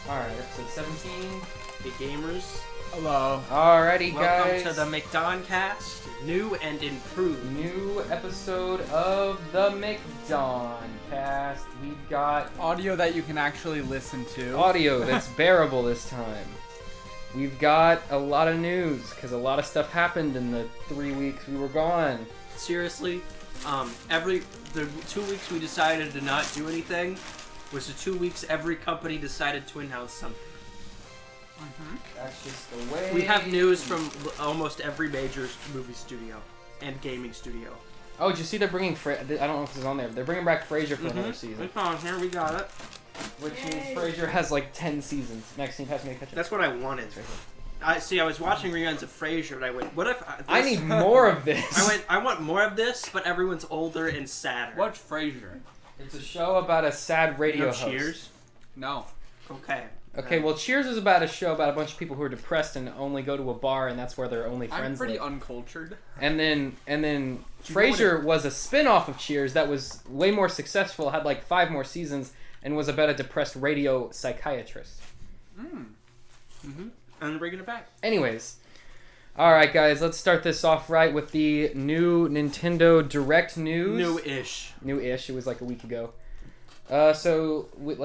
Alright, episode 17. Hey gamers. Hello. Alrighty, guys. Welcome to the McDonCast, new and improved. New episode of the McDonCast. We've got Audio that you can actually listen to. audio that's bearable this time. We've got a lot of news, because a lot of stuff happened in the 3 weeks we were gone. Seriously, the 2 weeks we decided to not do anything was the 2 weeks every company decided to announce something. That's just the way. We have news from almost every major movie studio and gaming studio. Oh, did you see they're bringing I don't know if this is on there, but they're bringing back Frasier for another season. It's on here, we got it. Which means Frasier has like 10 seasons. Next team has to make a catch up. That's what I wanted. I was watching reruns of Frasier and I went, what if I need more of this. I want more of this, but everyone's older and sadder. What's Frasier? It's a show about a sad radio host. Cheers? No. Okay. Okay, well, Cheers is about a show about a bunch of people who are depressed and only go to a bar, and that's where their only friends I'm pretty live. uncultured. And then Frasier was a spin-off of Cheers that was way more successful, had like 5 more seasons, and was about a depressed radio psychiatrist. I'm bringing it back. Anyways, alright guys, let's start this off right with the new Nintendo Direct news. New-ish. New-ish, it was like a week ago. Let's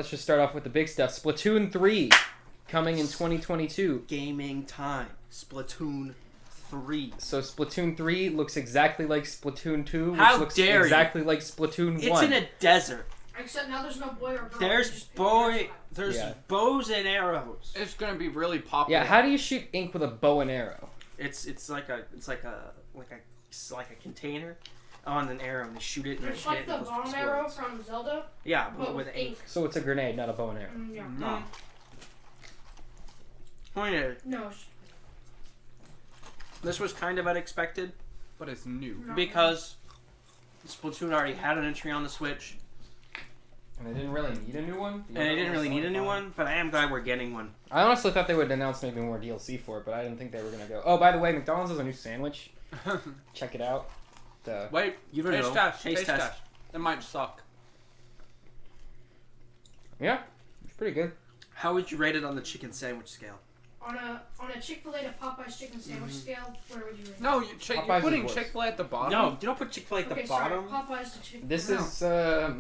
just start off with the big stuff. Splatoon 3 coming in 2022. Gaming time. Splatoon 3. So Splatoon 3 looks exactly like Splatoon 2, which How looks dare you. exactly like Splatoon 1. It's in a desert. Except now there's no boy or girl. There's Yeah. bows and arrows. It's gonna be really popular. Yeah, how do you shoot ink with a bow and arrow? It's like a container on an arrow and they shoot it and It's they like hit the it. bomb arrow from Zelda, Yeah, but with ink. So it's a grenade, not a bow and arrow. Yeah. No. Pointed. No. This was kind of unexpected But it's new. No. because Splatoon already had an entry on the Switch, And they didn't really need a new one? and they didn't really need a new one, but I am glad we're getting one. I honestly thought they would announce maybe more DLC for it, but I didn't think they were going to go. Oh, by the way, McDonald's has a new sandwich. Check it out. Wait, You don't taste know. test. Taste Taste test. test. It might suck. Yeah, it's pretty good. How would you rate it on the chicken sandwich scale? On a Chick-fil-A to Popeyes chicken sandwich scale, where would you rate it? No, Popeyes you're is putting worse. Chick-fil-A at the bottom. No, you don't put Chick-fil-A at Okay, the bottom. sorry. Popeyes to Chick-fil-A. This No. is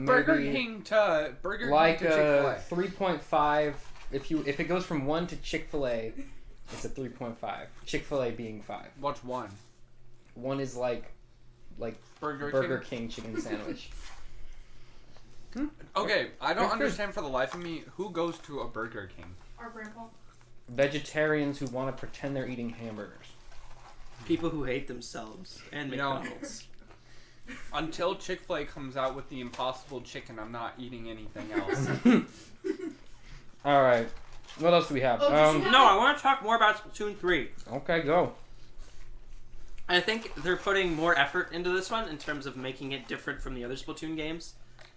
Burger maybe King to like Chick-fil-A. 3.5. If it goes from 1 to Chick-fil-A, it's a 3.5. Chick-fil-A being 5. What's one? 1 is like Burger King chicken sandwich. Okay, I don't Good. understand for the life of me who goes to a Burger King. Our grandpa. Vegetarians who want to pretend they're eating hamburgers. People who hate themselves and You know- McDonald's. Until Chick-fil-A comes out with the Impossible Chicken, I'm not eating anything else. All right, what else do we have? Oh, did you have- No, I want to talk more about Splatoon 3. Okay, go. I think they're putting more effort into this one in terms of making it different from the other Splatoon games.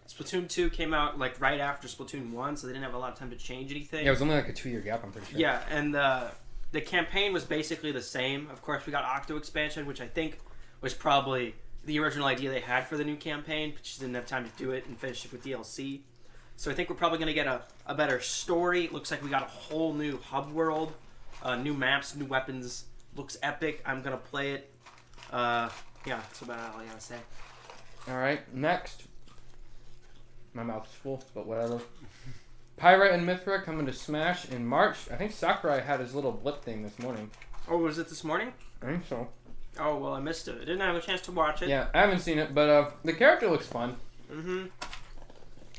Splatoon 2 came out like right after Splatoon 1, so they didn't have a lot of time to change anything. Yeah, it was only like a 2-year gap, I'm pretty sure. Yeah, and the campaign was basically the same. Of course, we got Octo expansion, which I think was probably the original idea they had for the new campaign, but just didn't have time to do it and finish it with DLC. So I think we're probably going to get a better story. It looks like we got a whole new hub world, new maps, new weapons. Looks epic. I'm going to play it. Yeah, that's about all I got to say. All right, next. My mouth is full, but whatever. Pyra and Mithra coming to Smash in March. I think Sakurai had his little blip thing this morning. Oh, was it this morning? I think so. Oh, well, I missed it. I didn't have a chance to watch it. Yeah, I haven't seen it, but the character looks fun. Mm-hmm.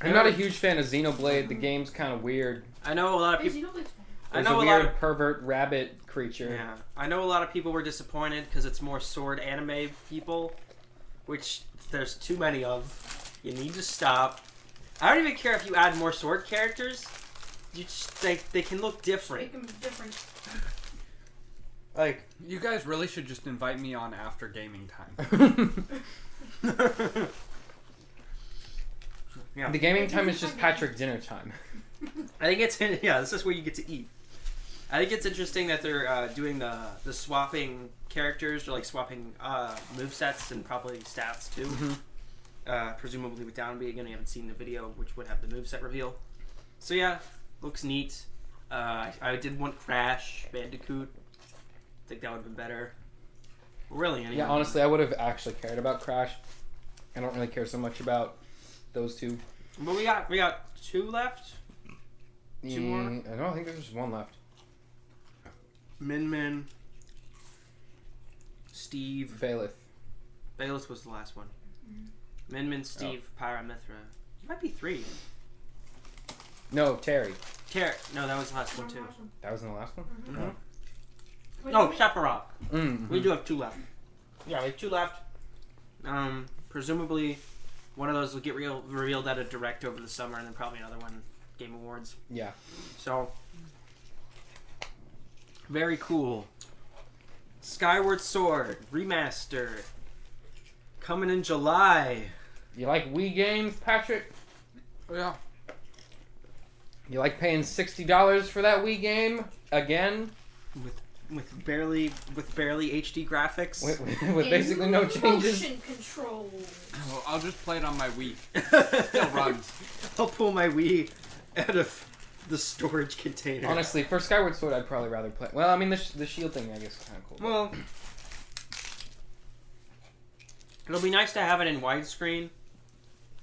I'm not a huge fan of Xenoblade. The game's kind of weird. I know a lot of Hey, people... Xenoblade's fun. I There's know a a lot weird of... pervert rabbit creature. Yeah, I know a lot of people were disappointed because it's more sword anime people, which there's too many of. You need to stop. I don't even care if you add more sword characters. You just they can look different. Make them different. Like You guys really should just invite me on after gaming time. yeah, The gaming time is just Patrick dinner time. I think it's this is where you get to eat. I think it's interesting that they're doing the swapping characters or like swapping movesets and probably stats too. Presumably with Downbeat again, we haven't seen the video which would have the moveset reveal. So yeah, looks neat. I did want Crash Bandicoot. I think that would have been better. Really, anyone. Yeah, honestly, I would have actually cared about Crash. I don't really care so much about those two. But we got 2 left. 2 more? No, I think there's just 1 left. Min, Steve. Bailiff. Bayless was the last one. Min, Steve, Pyra, Mithra. It might be 3. No, Terry. No, that was the last one too. That was in the last one? Mm-hmm. No, Sephiroth. Mm-hmm. We do have 2 left. Yeah, we have 2 left. Presumably, one of those will get revealed at a direct over the summer, and then probably another one, Game Awards. Yeah. So, very cool. Skyward Sword Remaster coming in July. You like Wii games, Patrick? Yeah. You like paying $60 for that Wii game again? With barely HD graphics. With basically no changes. Motion control. Well, I'll just play it on my Wii. It still runs. I'll pull my Wii out of the storage container. Honestly, for Skyward Sword, I'd probably rather play. Well, I mean, the shield thing, I guess, is kind of cool. Well, it'll be nice to have it in widescreen,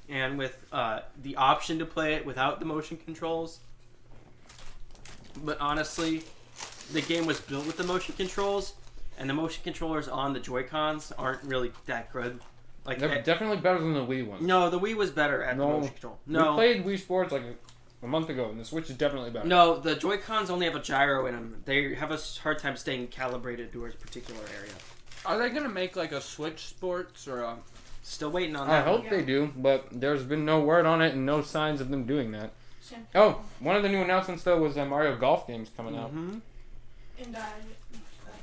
and with the option to play it without the motion controls. But honestly, the game was built with the motion controls, and the motion controllers on the Joy-Cons aren't really that good. Like They're definitely better than the Wii one. No, the Wii was better at the motion control. No, we played Wii Sports like a month ago, and the Switch is definitely better. No, the Joy-Cons only have a gyro in them. They have a hard time staying calibrated to a particular area. Are they gonna make like a Switch Sports or a? Still waiting on I that. hope they do, but there's been no word on it and no signs of them doing that. Oh, one of the new announcements though was Mario Golf games coming out. Mm-hmm. And I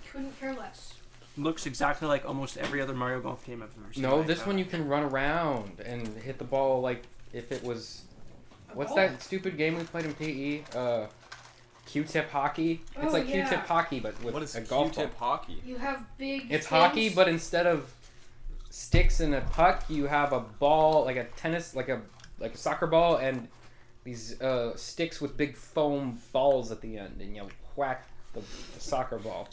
couldn't care less. Looks exactly like almost every other Mario Golf game I've ever seen. No, this one you can run around and hit the ball like if it was. What's that stupid game we played in PE? Q-tip hockey. It's Oh, like yeah. Q-tip hockey, but with What is a golf Q-tip ball. hockey? You have big. It's things. hockey, but instead of sticks and a puck, you have a ball like a tennis, like a soccer ball, and these sticks with big foam balls at the end, and you whack the soccer ball.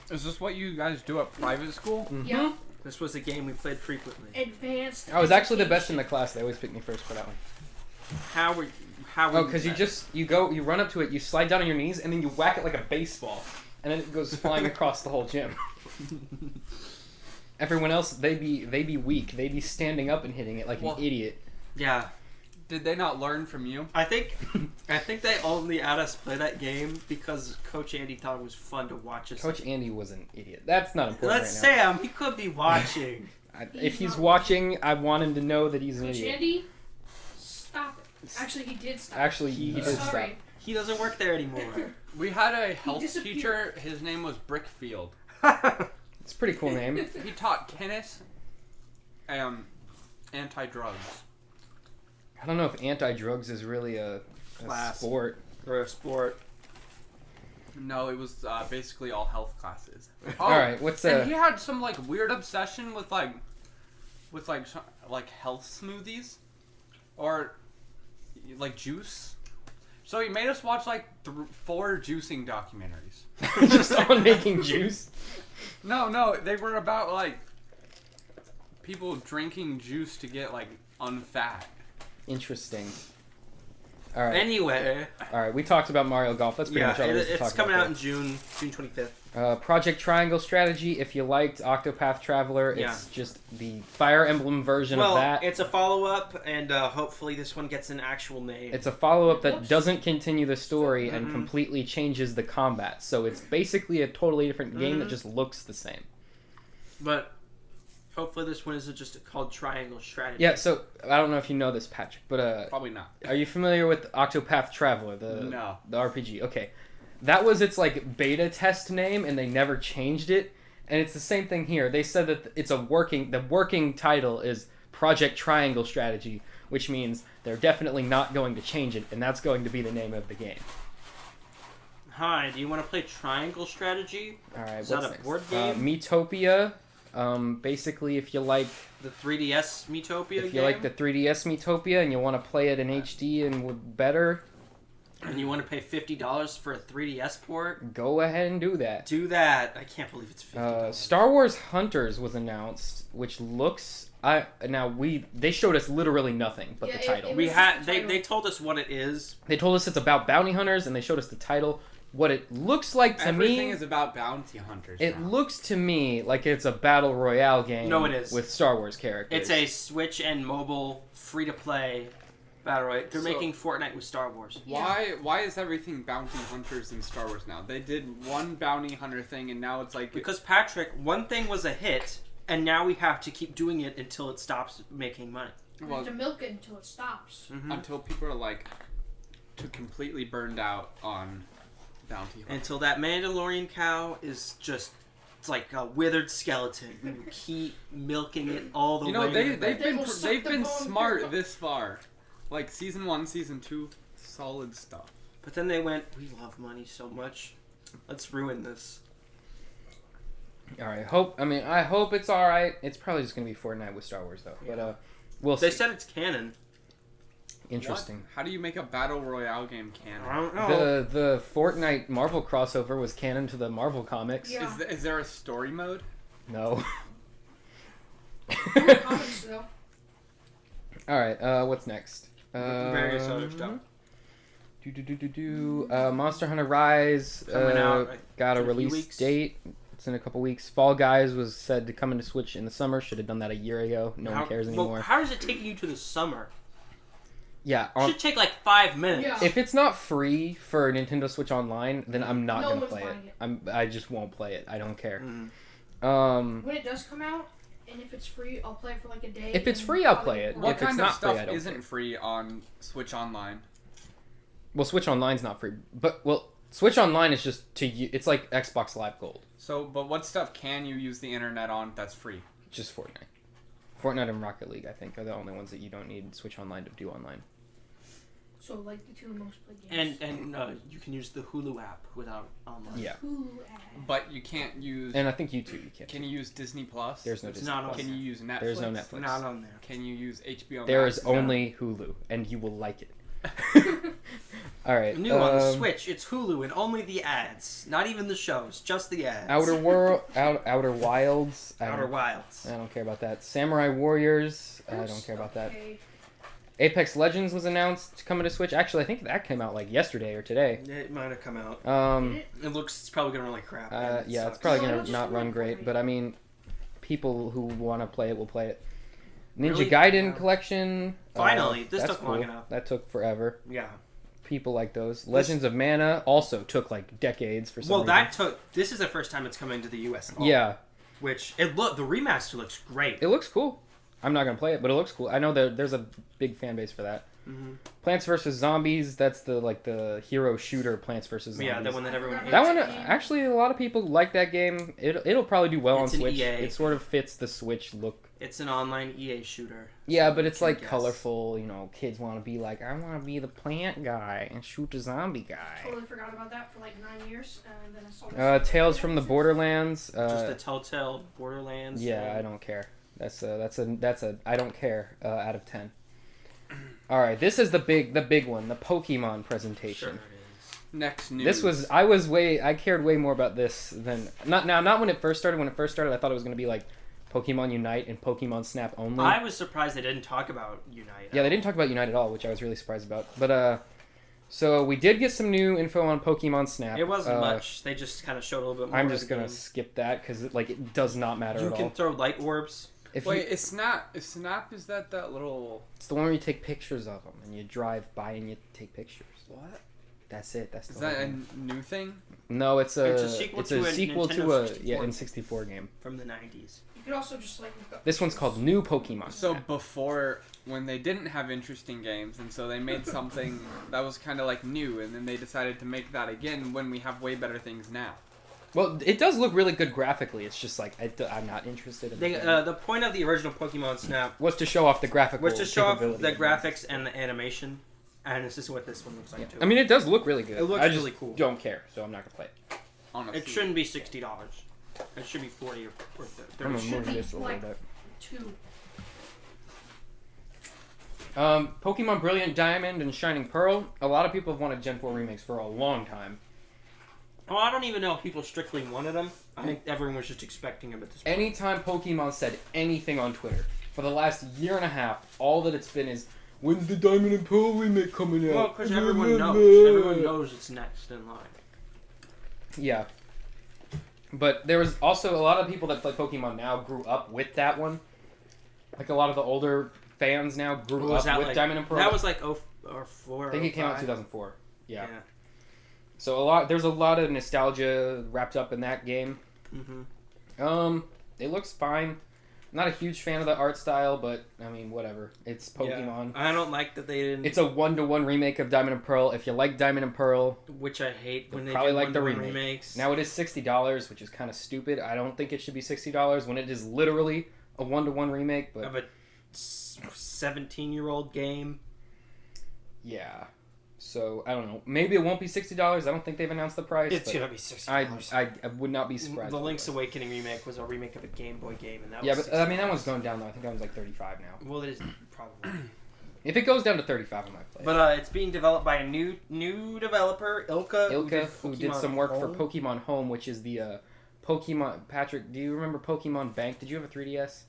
Is this what you guys do at private school? Mm-hmm. Yeah. This was a game we played frequently. Advanced. I was actually the best in the class. They always picked me first for that one. How were Oh, because you run up to it, you slide down on your knees, and then you whack it like a baseball, and then it goes flying across the whole gym. Everyone else, they be weak. They be standing up and hitting it like an idiot. Yeah. Did they not learn from you? I think they only had us play that game because Coach Andy thought it was fun to watch us. Coach Andy was an idiot. That's not important Let's right now. Sam. He could be watching. If he's watching, I want him to know that he's an Coach idiot. Andy, stop it. Actually, he did stop. Actually, he did stop. Sorry. He doesn't work there anymore. We had a health disappeared. teacher. His name was Brickfield. It's a pretty cool name. He taught tennis, anti-drugs. I don't know if anti-drugs is really a sport. Or a sport. No, it was basically all health classes. All right, what's And he had some like weird obsession with health smoothies, or like juice. So he made us watch like 4 juicing documentaries. just on making juice? No, they were about like people drinking juice to get like unfat. Interesting. All right. Anyway. All right, we talked about Mario Golf. That's pretty much all there is to talk it's coming about out in June 25th. Project Triangle Strategy. If you liked Octopath Traveler, it's just the Fire Emblem version of that. It's a follow-up, and hopefully this one gets an actual name. It's a follow-up that doesn't continue the story and completely changes the combat. So it's basically a totally different game that just looks the same. But hopefully this one isn't just called Triangle Strategy. Yeah, so I don't know if you know this, Patrick, but Probably not. are you familiar with Octopath Traveler, the RPG? Okay. That was its like beta test name, and they never changed it. And it's the same thing here. They said that the working title is Project Triangle Strategy, which means they're definitely not going to change it, and that's going to be the name of the game. Hi, do you want to play Triangle Strategy? All right, Is what's that a next? board game? Metopia. Basically, if you like The 3DS Metopia game? If you like the 3DS Metopia and you want to play it in HD and with better, And you want to pay $50 for a 3DS port? Go ahead and do that. Do that. I can't believe it's $50. Star Wars Hunters was announced, which looks... they showed us literally nothing but the title. They told us what it is. They told us it's about bounty hunters, and they showed us the title. What it looks like to me... Everything is about bounty hunters It now. looks to me like it's a battle royale game. No, it is. With Star Wars characters. It's a Switch and mobile free-to-play battle royale. They're making Fortnite with Star Wars. Why is everything bounty hunters in Star Wars now? They did one bounty hunter thing, and now it's like... Because, Patrick, one thing was a hit, and now we have to keep doing it until it stops making money. We have to milk it until it stops. Mm-hmm. Until people are, like, completely burned out on bounty hunters. Until that Mandalorian cow is just... It's like a withered skeleton. We keep milking it all the way. You know, they've been bone smart this far. Like, Season 1, Season 2, solid stuff. But then they went, we love money so much. Let's ruin this. Alright, I hope it's alright. It's probably just going to be Fortnite with Star Wars, though. Yeah. But, we'll see. They said it's canon. Interesting. What? How do you make a battle royale game canon? I don't know. The Fortnite Marvel crossover was canon to the Marvel comics. Yeah. Is there a story mode? No. Comics, though. Alright, what's next? Various other stuff. Monster Hunter Rise Coming out, got a in a few release weeks. date. It's in a couple weeks. Fall Guys was said to come into Switch in the summer. Should have done that a year ago. No one cares anymore. Well, how does it take you to the summer? Yeah. It should take like 5 minutes. Yeah. If it's not free for Nintendo Switch Online, then I'm not No gonna one's play it. buying I just won't play it. I don't care. Mm. When it does come out, and if it's free, I'll play it for like a day. If it's and free, I'll probably play it. won't. What If it's kind not of stuff free, I don't isn't care. free on Switch Online? Well, Switch Online's not free, but Switch Online is just it's like Xbox Live Gold. But what stuff can you use the internet on that's free? Just Fortnite. Fortnite and Rocket League, I think, are the only ones that you don't need Switch Online to do online. So like the two most played games. And you can use the Hulu app without online. Yeah. Hulu ad. But you can't use... And I think YouTube you can. Can you use Disney Plus? There's no It's Disney not on Plus. Can you use Netflix? There's no Netflix. Not on there. Can you use HBO There Max? is only Hulu, and you will like it. All right. New on the Switch, it's Hulu and only the ads. Not even the shows, just the ads. Outer Wilds. Outer Wilds. I don't care about that. Samurai Warriors. I don't care about that. Apex Legends was announced coming to Switch. Actually, I think that came out like yesterday or today. It might have come out. It looks, it's probably gonna run like crap. yeah, sucks. it's probably No, gonna it'll not just run run great, fine. but I mean, people who want to play it will play it. Ninja Really? Gaiden Yeah. Collection. Finally, this that's took long enough. That took forever. Yeah. People like those. Legends of Mana also took like decades for some reason. This is the first time it's coming to the US at all. Yeah, Which, the remaster looks great. it looks cool. I'm not gonna play it, but it looks cool. I know there's a big fan base for that. Mm-hmm. Plants vs Zombies. That's the hero shooter Plants vs Zombies. Yeah, the one that everyone hates. That one, actually, a lot of people like that game. It'll probably do well It's on an Switch. EA. It sort of fits the Switch look. It's an online EA shooter. Yeah, so but it's you can like guess. colorful. You know, kids want to be like, I want to be the plant guy and shoot the zombie guy. Totally forgot about that for like 9 years, and then I saw this. Tales from the Borderlands. Just the Telltale Borderlands. Yeah, I don't care. That's a I don't care out of 10. All right, this is the big one, the Pokemon presentation. Sure it is. Next news. This was I cared way more about this than not when it first started. When it first started, I thought it was going to be like Pokemon Unite and Pokemon Snap only. I was surprised they didn't talk about Unite. Yeah, they didn't talk about Unite at all, which I was really surprised about. But so we did get some new info on Pokemon Snap. It wasn't much. They just kind of showed a little bit more. I'm of just the gonna game. skip that because it does not matter You at can all. throw light orbs. Wait, is Snap is that little... It's the one where you take pictures of them and you drive by and you take pictures. What? That's it. That's the Is that whole a game. new thing? No, it's a sequel it's to a a sequel to Nintendo a 64 N64 game. From the 90s. You could also just like look up This one's called New Pokemon. So before, when they didn't have interesting games, and so they made something that was kind of like new, and then they decided to make that again when we have way better things now. Well, it does look really good graphically. It's just like I'm not interested in The point of the original Pokemon Snap was to show off the graphical was to show off capability the of it. graphics and the animation, and this is what this one looks like Yeah. too. I mean, it does look really good. It looks I just really cool. Don't care, so I'm not gonna play it. Honestly. It shouldn't be $60. It should be 40 or I'm 30. gonna move be this a little like- bit. 2. Pokemon Brilliant Diamond and Shining Pearl. A lot of people have wanted Gen 4 remakes for a long time. Oh, I don't even know if people strictly wanted them. I think everyone was just expecting them at this point. Anytime Pokemon said anything on Twitter, for the last year and a half, all that it's been is, when's the Diamond and Pearl remake coming out? Well, because everyone knows. Everyone knows it's next in line. Yeah. But there was also a lot of people that play Pokemon now grew up with that one. Like a lot of the older fans now grew up with Diamond and Pearl. That was like 04, I think it came out in 2004. Yeah. Yeah. So there's a lot of nostalgia wrapped up in that game. Mm-hmm. It looks fine. Not a huge fan of the art style, but I mean, whatever. It's Pokemon. Yeah. I don't like that they didn't. It's a 1-to-1 remake of Diamond and Pearl. If you like Diamond and Pearl, which I hate when they probably do like the remakes. Now it is $60, which is kind of stupid. I don't think it should be $60 when it is literally a 1-to-1 remake. But of a 17-year-old game. Yeah. So, I don't know. Maybe it won't be $60. I don't think they've announced the price. It's going to be $60. I would not be surprised. The Link's Awakening remake was a remake of a Game Boy game. And that yeah, was but I mean, that one's going down, though. I think that one's like $35 now. Well, it is probably. If it goes down to $35, I might play it. But it's being developed by a new developer, Ilka, who did some work for Pokemon Home, which is the Pokemon... Patrick, do you remember Pokemon Bank? Did you have a 3DS?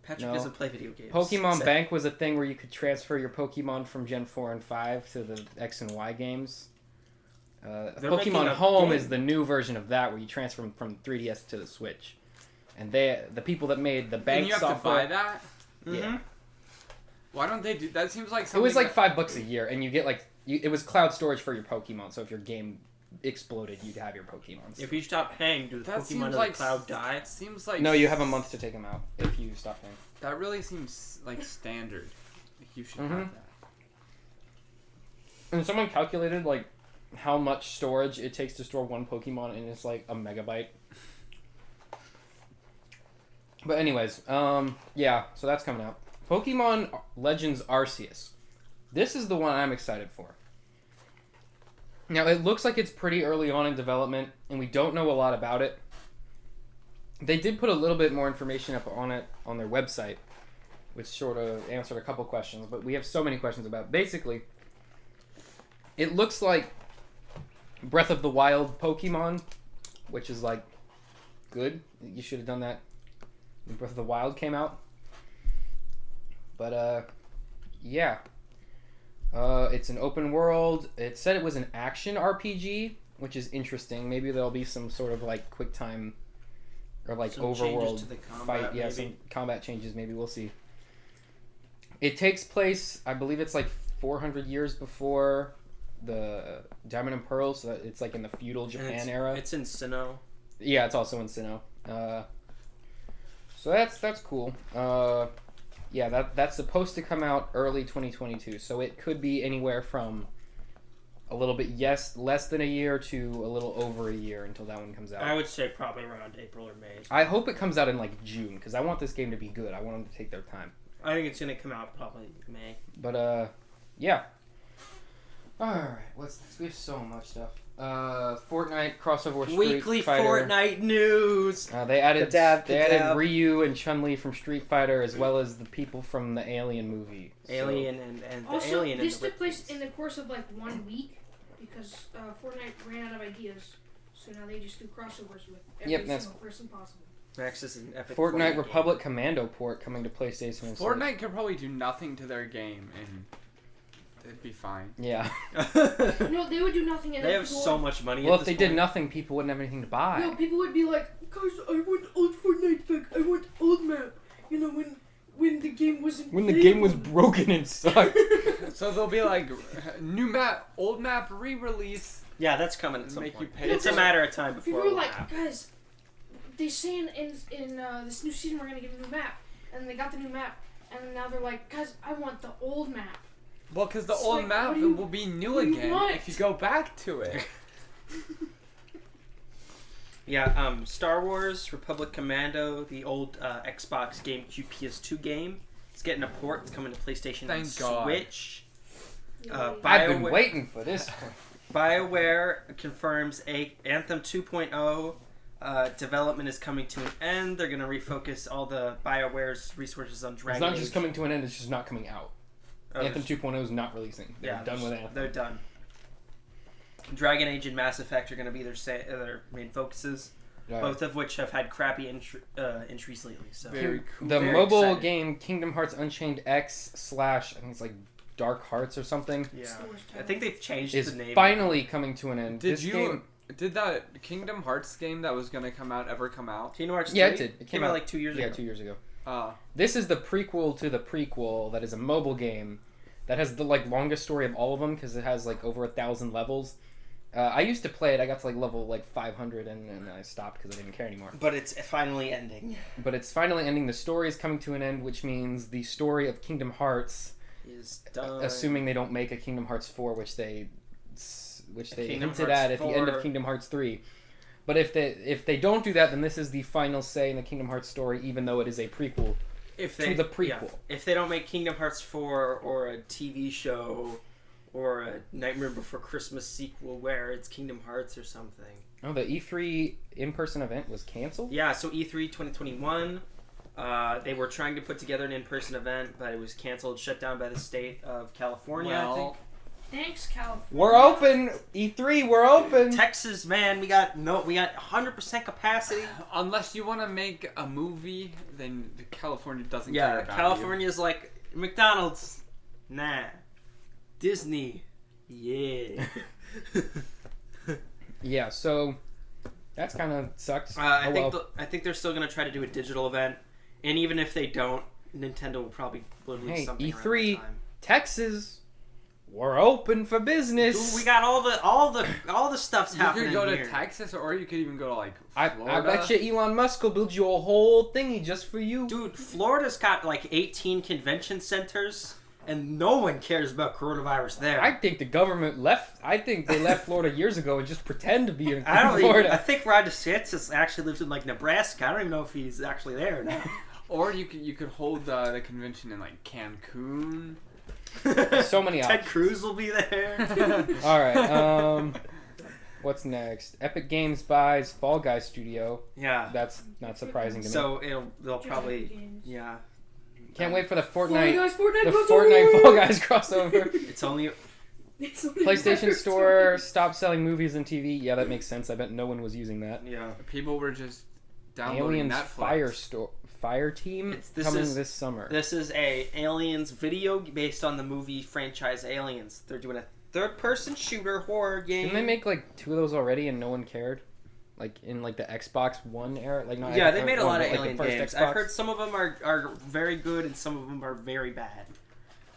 Patrick doesn't play video games. Pokemon Bank was a thing where you could transfer your Pokemon from Gen 4 and 5 to the X and Y games. Pokemon Home is the new version of that, where you transfer them from 3DS to the Switch. And the people that made the Bank software... And you have to buy that? Yeah. Mm-hmm. Why don't they do... That seems like something... It was like $5 a year, and you get like... it was cloud storage for your Pokemon, so if your game exploded, you'd have your Pokemon. If you stop paying, do the Pokemon in the cloud die? It seems like... No, you have a month to take them out if you stop paying. That really seems like standard. Like you should have that. And someone calculated like how much storage it takes to store one Pokemon, and it's like a megabyte. But anyways, yeah, so that's coming out. Pokemon Legends Arceus. This is the one I'm excited for. Now, it looks like it's pretty early on in development, and we don't know a lot about it. They did put a little bit more information up on it on their website, which sort of answered a couple questions, but we have so many questions about it. Basically, it looks like Breath of the Wild Pokemon, which is, like, good. You should have done that when Breath of the Wild came out. But, yeah. It's an open world. It said it was an action RPG, which is interesting. Maybe there'll be some sort of, like, quick time or, like, some overworld fight. Yeah, maybe. Some combat changes. Maybe we'll see. It takes place, I believe it's, like, 400 years before the Diamond and Pearl, so it's, like, in the feudal Japan era. It's in Sinnoh. Yeah, it's also in Sinnoh. So that's cool. Yeah, that's supposed to come out early 2022, so it could be anywhere from a little bit, less than a year to a little over a year until that one comes out. I would say probably around April or May. I hope it comes out in, like, June, because I want this game to be good. I want them to take their time. I think it's going to come out probably May. But, yeah. Alright, what's next? We have so much stuff. Fortnite crossover with Street Weekly Fighter. Fortnite news. They added Ryu and Chun-Li from Street Fighter, as well as the people from the Alien movie. Alien and also, the Alien. this took place in the course of like 1 week because Fortnite ran out of ideas, so now they just do crossovers with every single person possible. Max is an epic Fortnite Republic Commando port coming to PlayStation. And Fortnite could probably do nothing to their game and it'd be fine. Yeah. No, they would do nothing. And they have so much money. Well, if they did nothing, people wouldn't have anything to buy. No, people would be like, guys, I want old Fortnite back. I want old map. You know, when the game wasn't. When the game was broken and sucked. So they'll be like, new map, old map re-release. Yeah, that's coming at some make point. you pay. It's a matter of time before. People were like, guys, they saying in this new season we're gonna get a new map, and they got the new map, and now they're like, guys, I want the old map. Well, because the It's old like, map will be new again if you go back to it. Yeah, Star Wars Republic Commando, the old Xbox, GameCube, PS2 game. It's getting a port. It's coming to PlayStation and Switch. I've been waiting for this one. BioWare confirms Anthem 2.0 development is coming to an end. They're going to refocus all the BioWare's resources on Dragon Age. It's not just coming to an end, it's just not coming out. Anthem 2.0 is not releasing. They're done with Anthem. They're done. Dragon Age and Mass Effect are going to be their main focuses, both of which have had crappy entries lately. So Very cool. The Very mobile excited. game Kingdom Hearts Unchained X / I think it's like Dark Hearts or something. Yeah, I think they've changed is the name. finally coming to an end. Did that Kingdom Hearts game that was gonna come out ever come out? Kingdom Hearts 3? Yeah, it did. It came out like 2 years ago. Yeah, 2 years ago. Oh. This is the prequel to the prequel that is a mobile game that has the like longest story of all of them because it has like over 1,000 levels. I used to play it. I got to like level like 500 and I stopped because I didn't care anymore. But it's finally ending. The story is coming to an end, which means the story of Kingdom Hearts Is done. assuming they don't make a Kingdom Hearts 4, which they Kingdom hinted Hearts at the end of 4. Kingdom Hearts 3. But if they don't do that, then this is the final say in the Kingdom Hearts story, even though it is a prequel to the prequel. Yeah, if they don't make Kingdom Hearts 4 or a TV show or a Nightmare Before Christmas sequel where it's Kingdom Hearts or something. Oh, the E3 in-person event was canceled? Yeah, so E3 2021, they were trying to put together an in-person event, but it was canceled, shut down by the state of California, I think. Thanks, California. We're open! E3, we're open! Texas, man, we got 100% capacity. Unless you want to make a movie, then California doesn't care Yeah, about California's like, McDonald's, nah. Disney, yeah. Yeah, so that's kind of sucks. I think they're still gonna try to do a digital event, and even if they don't, Nintendo will probably release something around E3, that time. Texas, we're open for business. Dude, we got all the stuff's happening You could go here. to Texas, or you could even go to like I Florida. bet you Elon Musk will build you a whole thingy just for you. Dude, Florida's got like 18 convention centers, and no one cares about coronavirus there. I think the government left. I think they left Florida years ago and just pretend to be in I don't Florida. even, I think Ron DeSantis actually lives in like Nebraska. I don't even know if he's actually there now. Or you could hold the convention in like Cancun. So many Ted options. Cruz will be there. All right. What's next? Epic Games buys Fall Guys Studio. Yeah. That's not surprising to me. So they'll probably yeah. Can't wait for the Fortnite Fortnite Fall Guys crossover. It's only PlayStation Store stopped selling movies and TV. Yeah, that makes sense. I bet no one was using that. yeah. People were just downloading Aliens Netflix. Fire Team coming this summer. This is a Aliens video based on the movie franchise Aliens. They're doing a third-person shooter horror game. Didn't they make like 2 of those already and no one cared? Like in like the Xbox One era, like not. Yeah, they made a lot of like Alien the first games. Xbox. I've heard some of them are very good and some of them are very bad.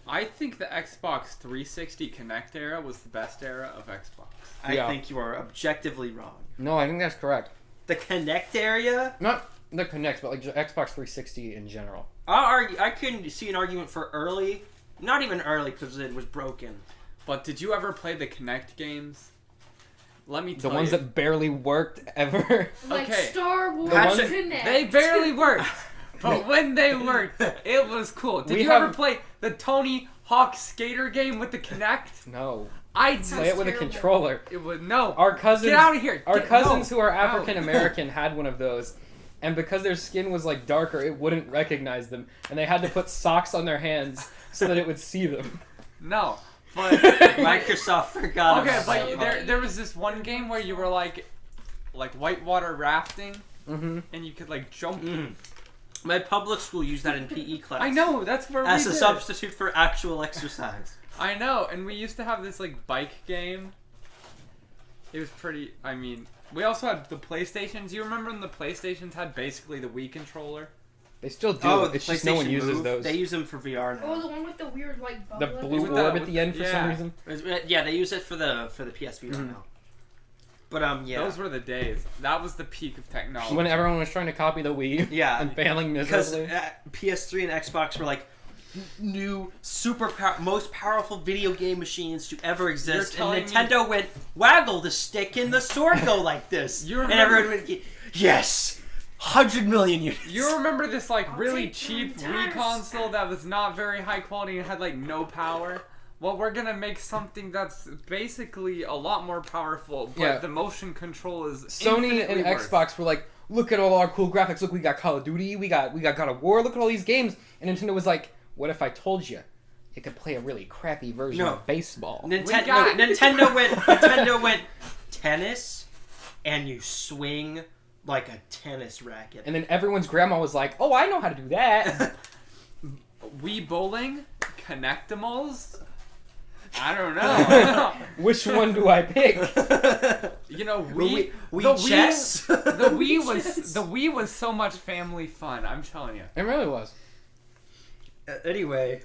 I think the Xbox 360 Kinect era was the best era of Xbox. I think you are objectively wrong. No, I think that's correct. The Kinect area? Not the Kinect, but like Xbox 360 in general. I couldn't see an argument for early. Not even early because it was broken. But did you ever play the Kinect games? Let me tell The ones you. that barely worked ever. Like Okay. Star Wars Patrick, Connect. They barely worked. But when they worked, it was cool. Did you ever play the Tony Hawk skater game with the Kinect? No. I Play it with a terrible. controller. It was no. Our cousins. Get out of here. Our Get- cousins no. who are Out. African American had one of those, and because their skin was like darker, it wouldn't recognize them, and they had to put socks on their hands so that it would see them. No. But Microsoft forgot okay, about that. but there was this one game where you were like whitewater rafting, Mm-hmm. and you could like jump. My public school used that in PE class. I know, that's where As we a did. substitute for actual exercise. I know, and we used to have this like bike game. It was pretty. I mean, we also had the PlayStations. You remember when the PlayStations had basically the Wii controller? They still do. Oh, it's just no one PlayStation uses Move. those. They use them for VR Oh, now. the one with the weird like The bubble. blue With orb the- at the end for some yeah. reason. Yeah, they use it for the PSVR now. But yeah. Those were the days. That was the peak of technology. When everyone was trying to copy the Wii. Yeah. And failing Because miserably. PS3 and Xbox were like new, most powerful video game machines to ever exist. You're And telling Nintendo went, waggle the stick and the sword go like this. You and remember- everyone went, yes! 100 million units. You remember this like really take cheap the Wii entire console that was not very high quality and had like no power? Well, we're gonna make something that's basically a lot more powerful, but Yeah. the motion control is Sony and infinitely worse. Xbox were like, look at all our cool graphics. Look, we got Call of Duty. We got God of War. Look at all these games. And Nintendo was like, what if I told you? it could play a really crappy version of baseball. Nintendo went tennis, and you swing like a tennis racket. And then everyone's grandma was like, "Oh, I know how to do that." Wii bowling, Connectimals. I don't know. Which one do I pick? You know, Wii chess. The Wii was so much family fun. I'm telling you. It really was. Anyway.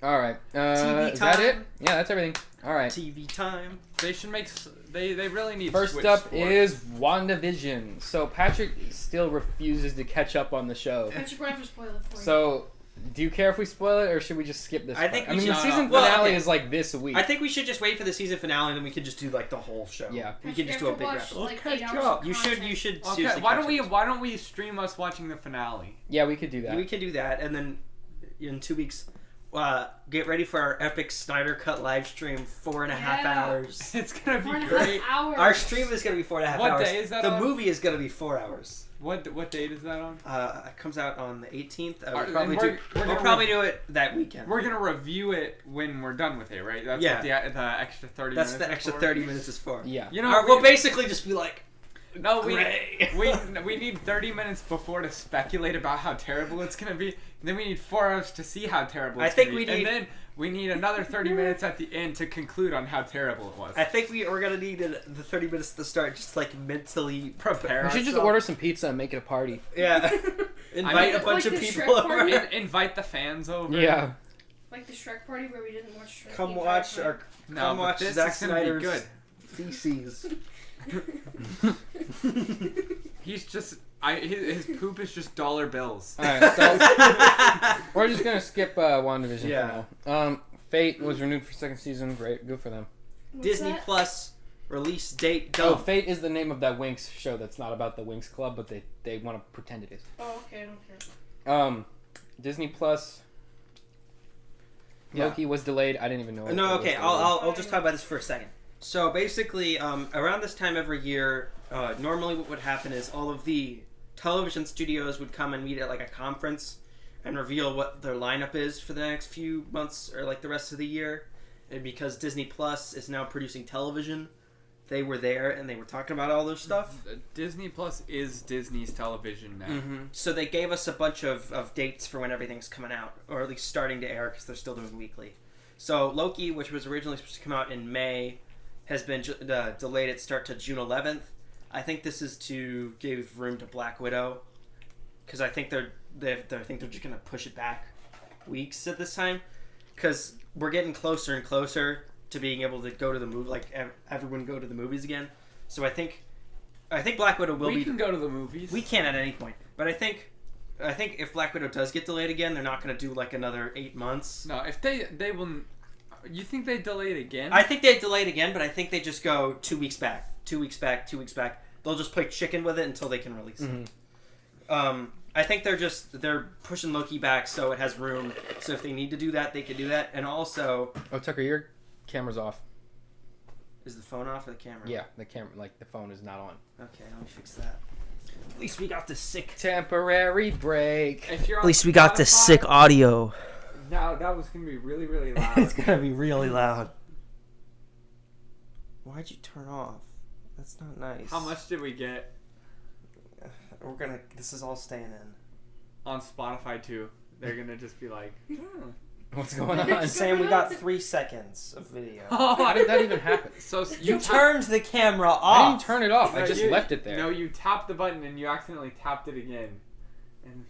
All right. TV is time. that it? Yeah, that's everything. All right. TV time. They should make. They really need. First Switch up sports. is WandaVision. So Patrick still refuses to catch up on the show. Patrick, we're gonna have to spoil it for you. So, do you care if we spoil it, or should we just skip this? I think part? we I mean, should- the season Well, finale okay. is like this week. I think we should just wait for the season finale, and then we could just do like the whole show. Yeah. We can just do a big wrap. Like Okay, 8 hours Joe. of You content. should. Okay, seriously why catch don't we stream us watching the finale? Yeah, we could do that. We can do that, and then in 2 weeks, get ready for our epic Snyder Cut live stream, 4.5 hours. It's gonna be 4.5 great. hours. Our stream is gonna be 4.5 What hours. day is that The on? movie is gonna be 4 hours. What date is that on? It comes out on the 18th. And We'll we're gonna probably do it that weekend. We're gonna review it when we're done with it, right? That's Yeah. what the extra 30 That's minutes. the extra is for? 30 minutes is for. Yeah. You know, We'll basically just be like, no, Gray. we need 30 minutes before to speculate about how terrible it's gonna be. And then we need 4 hours to see how terrible it's gonna be. And then we need another 30 minutes at the end to conclude on how terrible it was. I think we're gonna need the 30 minutes to start, just like mentally Prepare. We should just ourselves. order some pizza and make it a party. Yeah. Invite a Like bunch the of Shrek people party? over. Invite the fans over. Yeah. Like the Shrek party where we didn't watch Shrek. Come the watch entire our. No, Come but watch this Zack is gonna be Snyder's good. feces. He's just his poop is just dollar bills. All right. So we're just gonna skip WandaVision Yeah. for now. Fate was renewed for second season. Great. Good for them. What's Disney that? Plus release date. Oh, Dumb. Fate is the name of that Winx show that's not about the Winx Club, but they want to pretend it is. Oh, okay, I don't care. Disney Plus. Yeah. Loki was delayed. I didn't even know. No, it was okay. delayed. I'll just talk about this for a second. So basically, around this time every year, normally what would happen is all of the television studios would come and meet at like a conference and reveal what their lineup is for the next few months or like the rest of the year. And because Disney Plus is now producing television, they were there and they were talking about all this stuff. Disney Plus is Disney's television now. Mm-hmm. So they gave us a bunch of dates for when everything's coming out, or at least starting to air because they're still doing weekly. So Loki, which was originally supposed to come out in May, has been delayed its start to June 11th. I think this is to give room to Black Widow, because I think they're just gonna push it back weeks at this time, because we're getting closer and closer to being able to go to the movie, like everyone go to the movies again. So I think Black Widow will be. We can go to the movies. We can at any point, but I think if Black Widow does get delayed again, they're not gonna do like another 8 months. No, if they will. You think they delayed again? I think they delayed again, but I think they just go 2 weeks back, 2 weeks back, 2 weeks back. They'll just play chicken with it until they can release it. I think they're pushing Loki back so it has room. So if they need to do that, they can do that. And also, Oh, Tucker, your camera's off. is the phone off or the camera? Yeah, the camera, like the phone is not on. Okay, let me fix that. At least we got the sick. Temporary break. If you're At on least we got the Spotify- sick audio. No, that was gonna be really, really loud. It's gonna be really loud. Why'd you turn off? That's not nice. How much did we get This is all staying in. on Spotify too? They're gonna just be like, What's going on? Sam, we got 3 seconds of video. How did that even happen? so You turned the camera I off. didn't turn it off. I No, just you- left it there. No, you tapped the button and you accidentally tapped it again. And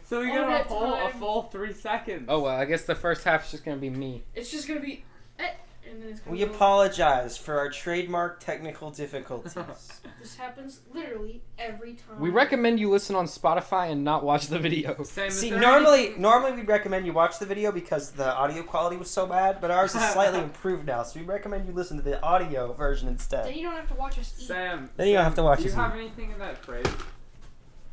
so we All got that a time. full 3 seconds. Oh well, I guess the first half is just gonna be me. It's just gonna be, and then it's gonna We go. apologize for our trademark technical difficulties. This happens literally every time. We recommend you listen on Spotify and not watch the video. Sam, is See, there normally we'd recommend you watch the video because the audio quality was so bad, but ours is slightly improved now, so we recommend you listen to the audio version Then instead. you don't have to watch us eat. Sam, Then you don't have to watch do you us have anything in that fridge?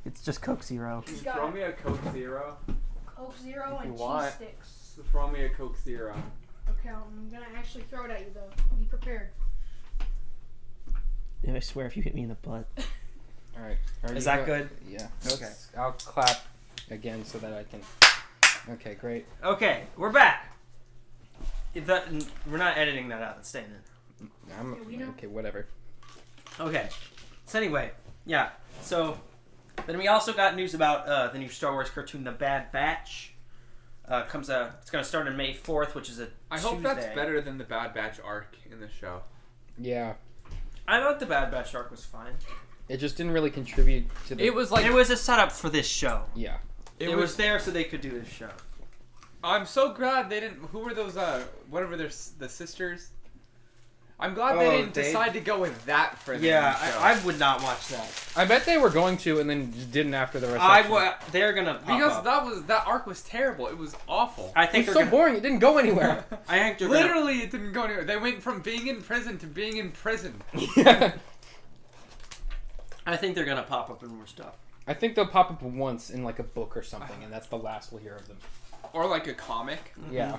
It's just Coke Zero. Can you got throw it. me a Coke Zero? Coke Zero If you and want. cheese sticks. Throw me a Coke Zero. Okay, I'm gonna actually throw it at you though. Be prepared. I swear if you hit me in the butt. All right. Is that good? Yeah. Okay. I'll clap again so that I can. Okay, great. Okay, we're back. We're not editing that out. It's staying in. Okay, whatever. Okay. So anyway, yeah. So then we also got news about the new Star Wars cartoon, The Bad Batch. It's going to start on May 4th, which is a Tuesday. I hope that's better than the Bad Batch arc in the show. Yeah. I thought the Bad Batch arc was fine. It just didn't really contribute to the... It was a setup for this show. Yeah. It was there so they could do this show. I'm so glad they didn't... Who were those, the sisters? I'm glad they didn't decide to go with that for the show. I would not watch that. I bet they were going to and then just didn't after the reception. They're going to pop Because up. that arc was terrible. It was awful. I think it was so boring. It didn't go anywhere. I think they're Literally, it didn't go anywhere. They went from being in prison to being in prison. Yeah. I think they're going to pop up in more stuff. I think they'll pop up once in like a book or something, and that's the last we'll hear of them. Or like a comic. Mm-hmm. Yeah.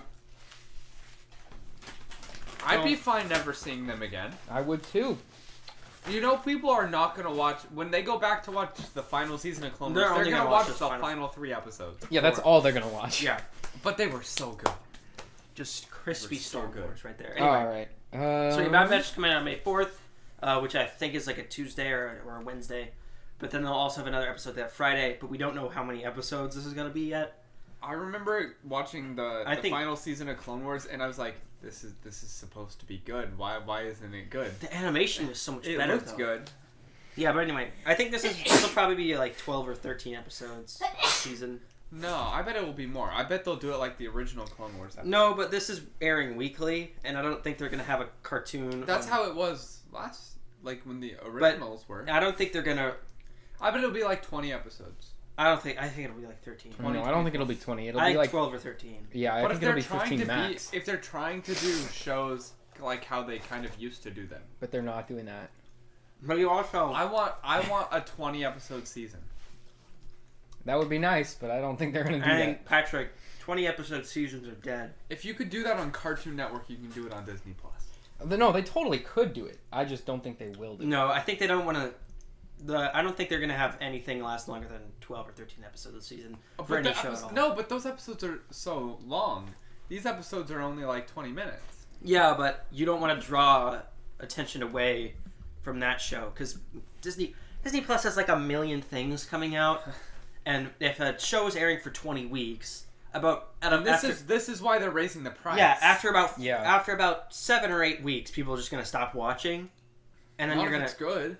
I'd be fine never seeing them again. I would too. You know, people are not going to watch... When they go back to watch the final season of Clone Wars, they're going to watch the final 3 episodes. Yeah, that's all they're going to watch. Yeah. But they were so good. Just crispy Star Wars right there. Anyway. Alright. So Bad Batch is coming out on May 4th, which I think is like a Tuesday or a Wednesday. But then they'll also have another episode that Friday, but we don't know how many episodes this is going to be yet. I remember watching the final season of Clone Wars, and I was like, this is supposed to be good. Why isn't it good? The animation was so much better, It looked good. Yeah, but anyway, I think this will probably be like 12 or 13 episodes this season. No, I bet it will be more. I bet they'll do it like the original Clone Wars episode. No, but this is airing weekly, and I don't think they're going to have a cartoon. That's how it was when the originals were. I don't think they're going to... I bet it'll be like 20 episodes. I think it'll be like 13. No, I don't think it'll be 20. It'll be like 12 or 13. Yeah, I think it'll be 15 max. If they're trying to do shows like how they kind of used to do them. But they're not doing that. But you also... I want a 20 episode season. That would be nice, but I don't think they're going to do that. I think, Patrick, 20 episode seasons are dead. If you could do that on Cartoon Network, you can do it on Disney Plus. No, they totally could do it. I just don't think they will do it. No, I think they don't want to... I don't think they're going to have anything last longer than 12 or 13 episodes this season for any show at all. No, but those episodes are so long. These episodes are only like 20 minutes. Yeah, but you don't want to draw attention away from that show because Disney Plus has like a million things coming out, and if a show is airing for 20 weeks, this is why they're raising the price. Yeah, after about 7 or 8 weeks, people are just going to stop watching, and then it's good.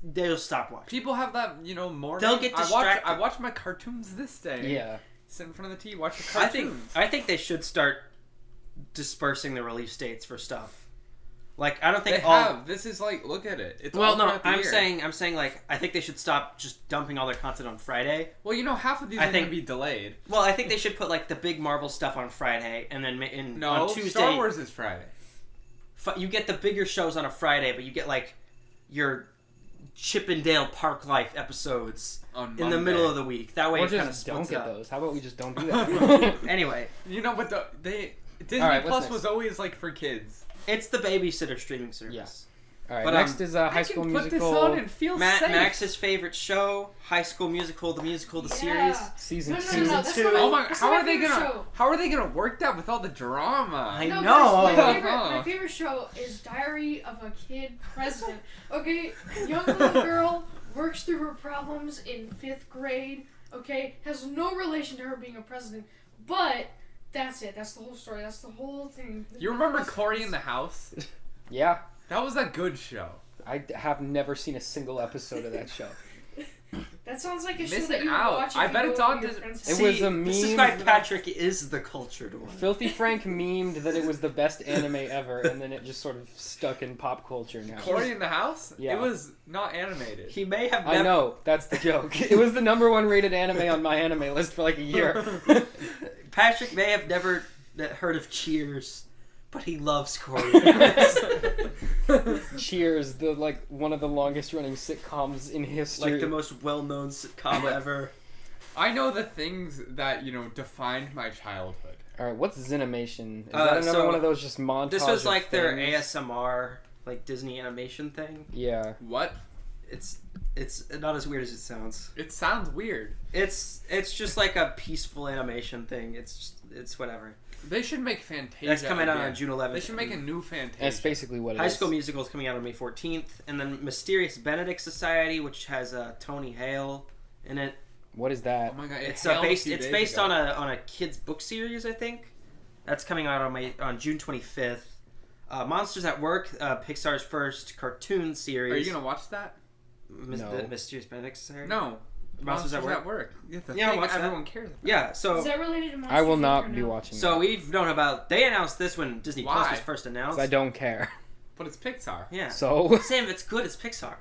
They'll stop watching. People have that, morning. They'll get distracted. I watch my cartoons this day. Yeah. Sit in front of the TV, watch the cartoons. I think they should start dispersing the release dates for stuff. Like, I don't think they have. This is like, look at it. It's all throughout the year. I'm saying like, I think they should stop just dumping all their content on Friday. Well, half of these are going to be delayed. Well, I think they should put like the big Marvel stuff on Friday, and then on Tuesday. Star Wars is Friday. You get the bigger shows on a Friday, but you get like your Chippendale Park Life episodes in the middle of the week. That way, or it kind of just don't get those. How about we just don't do that? Anyway, but Disney Plus was always like for kids. It's the babysitter streaming service. Yes. All right. Next is High School Musical. Put this on and feel safe. Max's favorite show, High School Musical, the series, season 2. Oh my! How are they gonna work that with all the drama? I know. My favorite show is Diary of a Kid President. Okay, young little girl works through her problems in 5th grade. Okay, has no relation to her being a president, but that's it. That's the whole story. That's the whole thing. You remember Cory in the House? Yeah. That was a good show. I have never seen a single episode of that show. That sounds like a show that you would watch. I bet it's on. It was a meme. This is why Patrick is the cultured one. Filthy Frank memed that it was the best anime ever, and then it just sort of stuck in pop culture now. Cory in the House? Yeah. It was not animated. He may have. I know, that's the joke. It was the #1 rated anime on my anime list for like a year. Patrick may have never heard of Cheers, but he loves Cory. Cheers, one of the longest running sitcoms in history. Like the most well-known sitcom ever. I know the things that, defined my childhood. Alright, what's Zenimation? Is that another one of those just montage? This was like their ASMR, like Disney animation thing. Yeah. What? It's It's not as weird as it sounds. It sounds weird. It's just like a peaceful animation thing. It's whatever. They should make Fantasia. That's coming out on June 11th. They should make a new Fantasia. That's basically what it is. High School Musical is coming out on May 14th, and then Mysterious Benedict Society, which has Tony Hale in it. What is that? Oh my god! It's based on a kids book series, I think. That's coming out on June 25th. Monsters at Work, Pixar's first cartoon series. Are you gonna watch that? The Mysterious Benedict Society? No. Monsters at Work. Yeah, watch everyone cares about. Yeah, so... Is that related to Monsters? I will not be watching So that. we've known about... They announced this when Disney Plus was first announced. I don't care. But it's Pixar. Yeah. So? Sam, it's good. It's Pixar.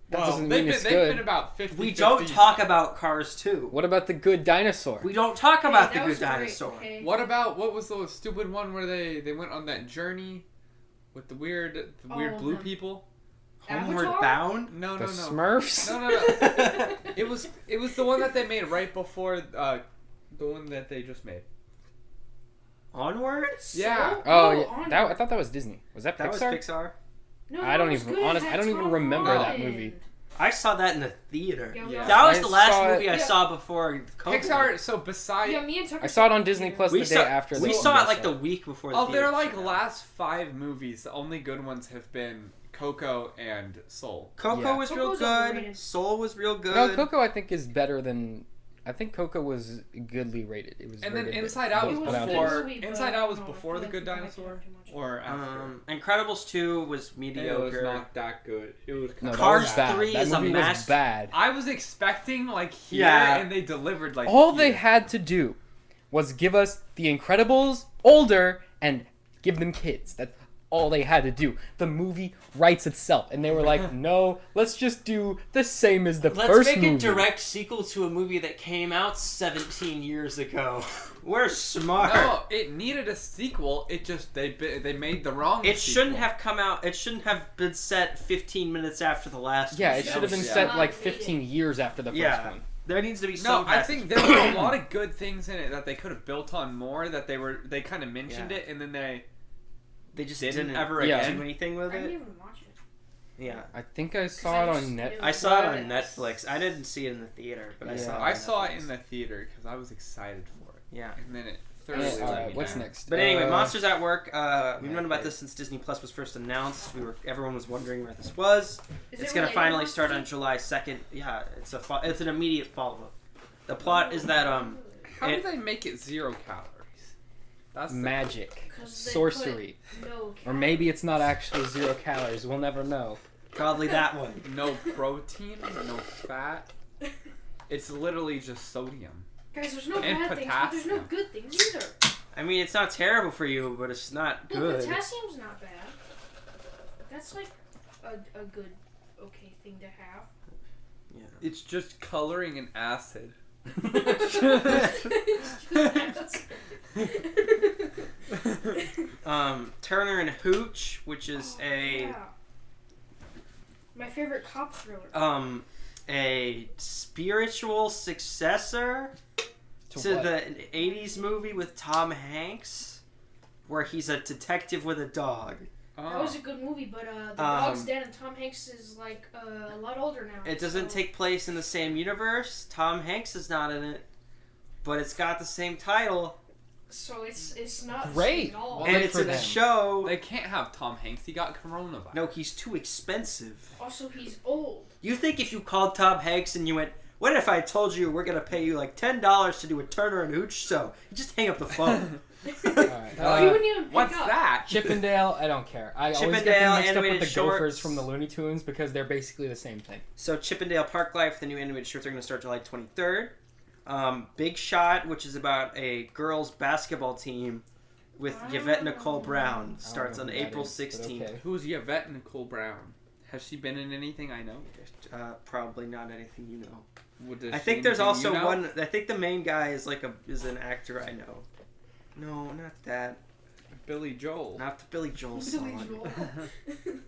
That doesn't mean it's they've good. been about 50. We don't talk about Cars 2. What about The Good Dinosaur? We don't talk about The that Good was great, Dinosaur. okay. What was the stupid one where they went on that journey with the weird blue people? Homeward Avatar? Bound? No. The Smurfs? No. It was the one that they made right before the one that they just made. Onward? Yeah. Onward. I thought that was Disney. Was that That Pixar? was Pixar. No, I don't that was even- good. It honest- had I don't even Tom remember that Holland. movie. I saw that in the theater. Yeah. That was I the last saw it- movie I saw before COVID. Pixar. So beside. Yeah, me and Tucker I saw it on Disney Plus the day after. We the saw movie it like the started. week before the Of their theater. last 5 movies, the only good ones have been Coco and Soul. Coco Yeah. was real Coco's good. overrated. Soul was real good. No, Coco I think is better than... I think Coco was goodly rated. It was And then rated Inside Out was both without before. movie, but Inside Out was I don't know, before I The feel Good like we might Dinosaur, have too much. or after. Incredibles 2 was mediocre. It was not that good. It was. No, that Cars was bad. 3 that is a movie was master- bad. I was expecting here, Yeah. and they delivered like. All they here. had to do was give us The Incredibles older and give them kids. That's all they had to do. The movie writes itself, and they were like, "No, let's just do the same as the Let's first make movie." a direct sequel to a movie that came out 17 years ago. We're smart. No, it needed a sequel. It just they made the wrong. It shouldn't sequel. have come out. It shouldn't have been set 15 minutes after the last Yeah, one. it should have been Yeah. set like 15 years after the first Yeah. one. There needs to be No, some. I think there were a lot of good things in it that they could have built on more. That they kind of mentioned Yeah. it, and then they just didn't ever Yeah. again. do anything with I didn't it. even watch it. Yeah. I think I saw it I on just- Netflix. I saw it on Netflix. I didn't see it in the theater, but I Yeah. saw it. I on saw it Netflix. in the theater because I was excited for it, Yeah. and then it Yeah, thoroughly let alright, me what's down. next? But anyway, Monsters at Work. We've known about okay. this since Disney Plus was first announced. Everyone was wondering where this was. Is It's it gonna related finally to start on Monsters? July 2nd. Yeah, it's an immediate follow-up. The plot is that How do they make it 0 calories? That's Magic, 'Cause they sorcery, put no or maybe it's not actually 0 calories. We'll never know. probably that one. no protein, no fat. It's literally just sodium. Guys, there's no And bad things, but there's no potassium. good things either. I mean, it's not terrible for you, but it's not Well, good. potassium's not bad. That's like a good, okay thing to have. Yeah. It's just coloring and acid. Turner and Hooch, which is my favorite cop thriller. a spiritual successor to what? the 80s movie with Tom Hanks, where he's a detective with a dog. That was a good movie, but the dog's dead and Tom Hanks is like a lot older now. It doesn't take place in the same universe. Tom Hanks is not in it, but it's got the same title, So it's not Great. at all. Well, and good it's for in a them. show. They can't have Tom Hanks. He got coronavirus. No, he's too expensive. Also, he's old. You think if you called Tom Hanks and you went, "What if I told you we're gonna pay you like $10 to do a Turner and Hooch show?" You just hang up the phone. Alright, He wouldn't even pick What's up. that? Chippendale, I don't care. I always get Chippendale, them mixed up with animated the Gophers shorts. from the Looney Tunes because they're basically the same thing. So Chippendale Park Life, the new animated shorts are going to start July 23rd. Big Shot, which is about a girls basketball team with Yvette Nicole Brown, starts I on don't know who that April is, but 16th. okay. Who's Yvette Nicole Brown? Has she been in anything I know? Probably not anything you know. Does I she think there's anything also you know? one. I think the main guy is is an actor I know. No, not that. Billy Joel. Not the Billy Joel Billy song. Joel.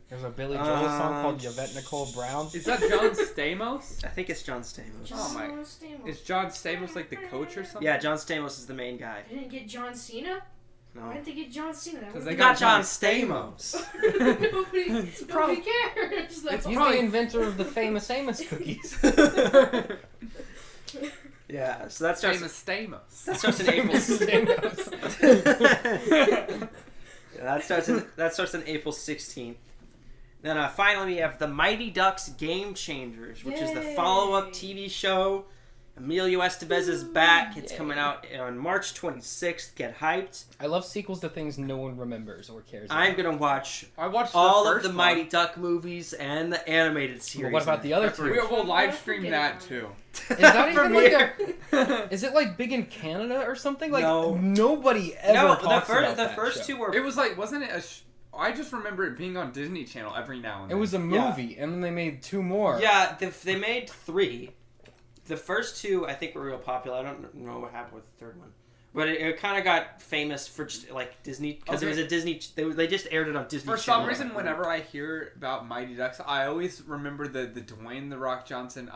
There's a Billy Joel song called Yvette Nicole Brown. Is that John Stamos? I think it's John Stamos. Oh my- Stamos. Is John Stamos like the coach or something? Yeah, John Stamos is the main guy. Didn't get John Cena. No. Why didn't they get John Cena? Because they got John Stamos. nobody cares. He's the inventor of the famous Amos cookies. Yeah, so that starts. Famous Stamos. That starts in April. Yeah, that starts on April 16th. Then finally we have the Mighty Ducks Game Changers, which is the follow-up TV show. Emilio Estevez is back. It's coming out on March 26th. Get hyped. I love sequels to things no one remembers or cares about. I'm going to watch all of the Mighty Duck movies and the animated series. Well, what about the other two? We'll live stream that too. Is that even like is it like big in Canada or something? Like no. Nobody ever talks about the first two were... It was like, wasn't it I just remember it being on Disney Channel every now and then. It was a movie, and then they made 2 more. Yeah, they made 3. The first 2, I think, were real popular. I don't know what happened with the third one. But it kind of got famous for just, like, Disney... Because it was a Disney... They just aired it on Disney For Channel. some reason, whenever I hear about Mighty Ducks, I always remember the Dwayne "The Rock" Johnson,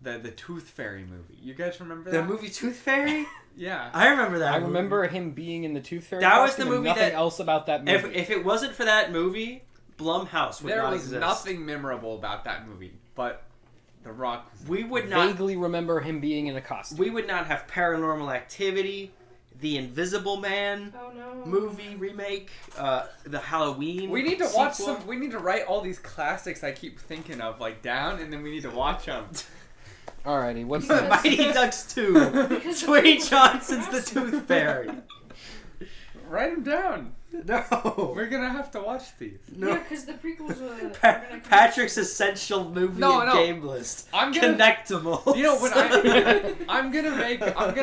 the Tooth Fairy movie. You guys remember that? The movie Tooth Fairy? Yeah. I remember that I remember him being in the Tooth Fairy That was the costume and movie nothing that... else about that movie. If it wasn't for that movie, Blumhouse would not exist. There was nothing memorable about that movie, but... The Rock. We would not vaguely remember him being in a costume. We would not have Paranormal Activity, The Invisible Man movie remake, the Halloween. We need to sequel. watch some. We need to write all these classics I keep thinking of down, and then we need to watch them. Alrighty, what's the next? Mighty Ducks 2? Dwayne Johnson's the Tooth Fairy. Write them down. No. We're gonna have to watch these. No. Yeah, because the prequels are... Patrick's essential movie and game list. I'm gonna... Connectable. You know, when I'm gonna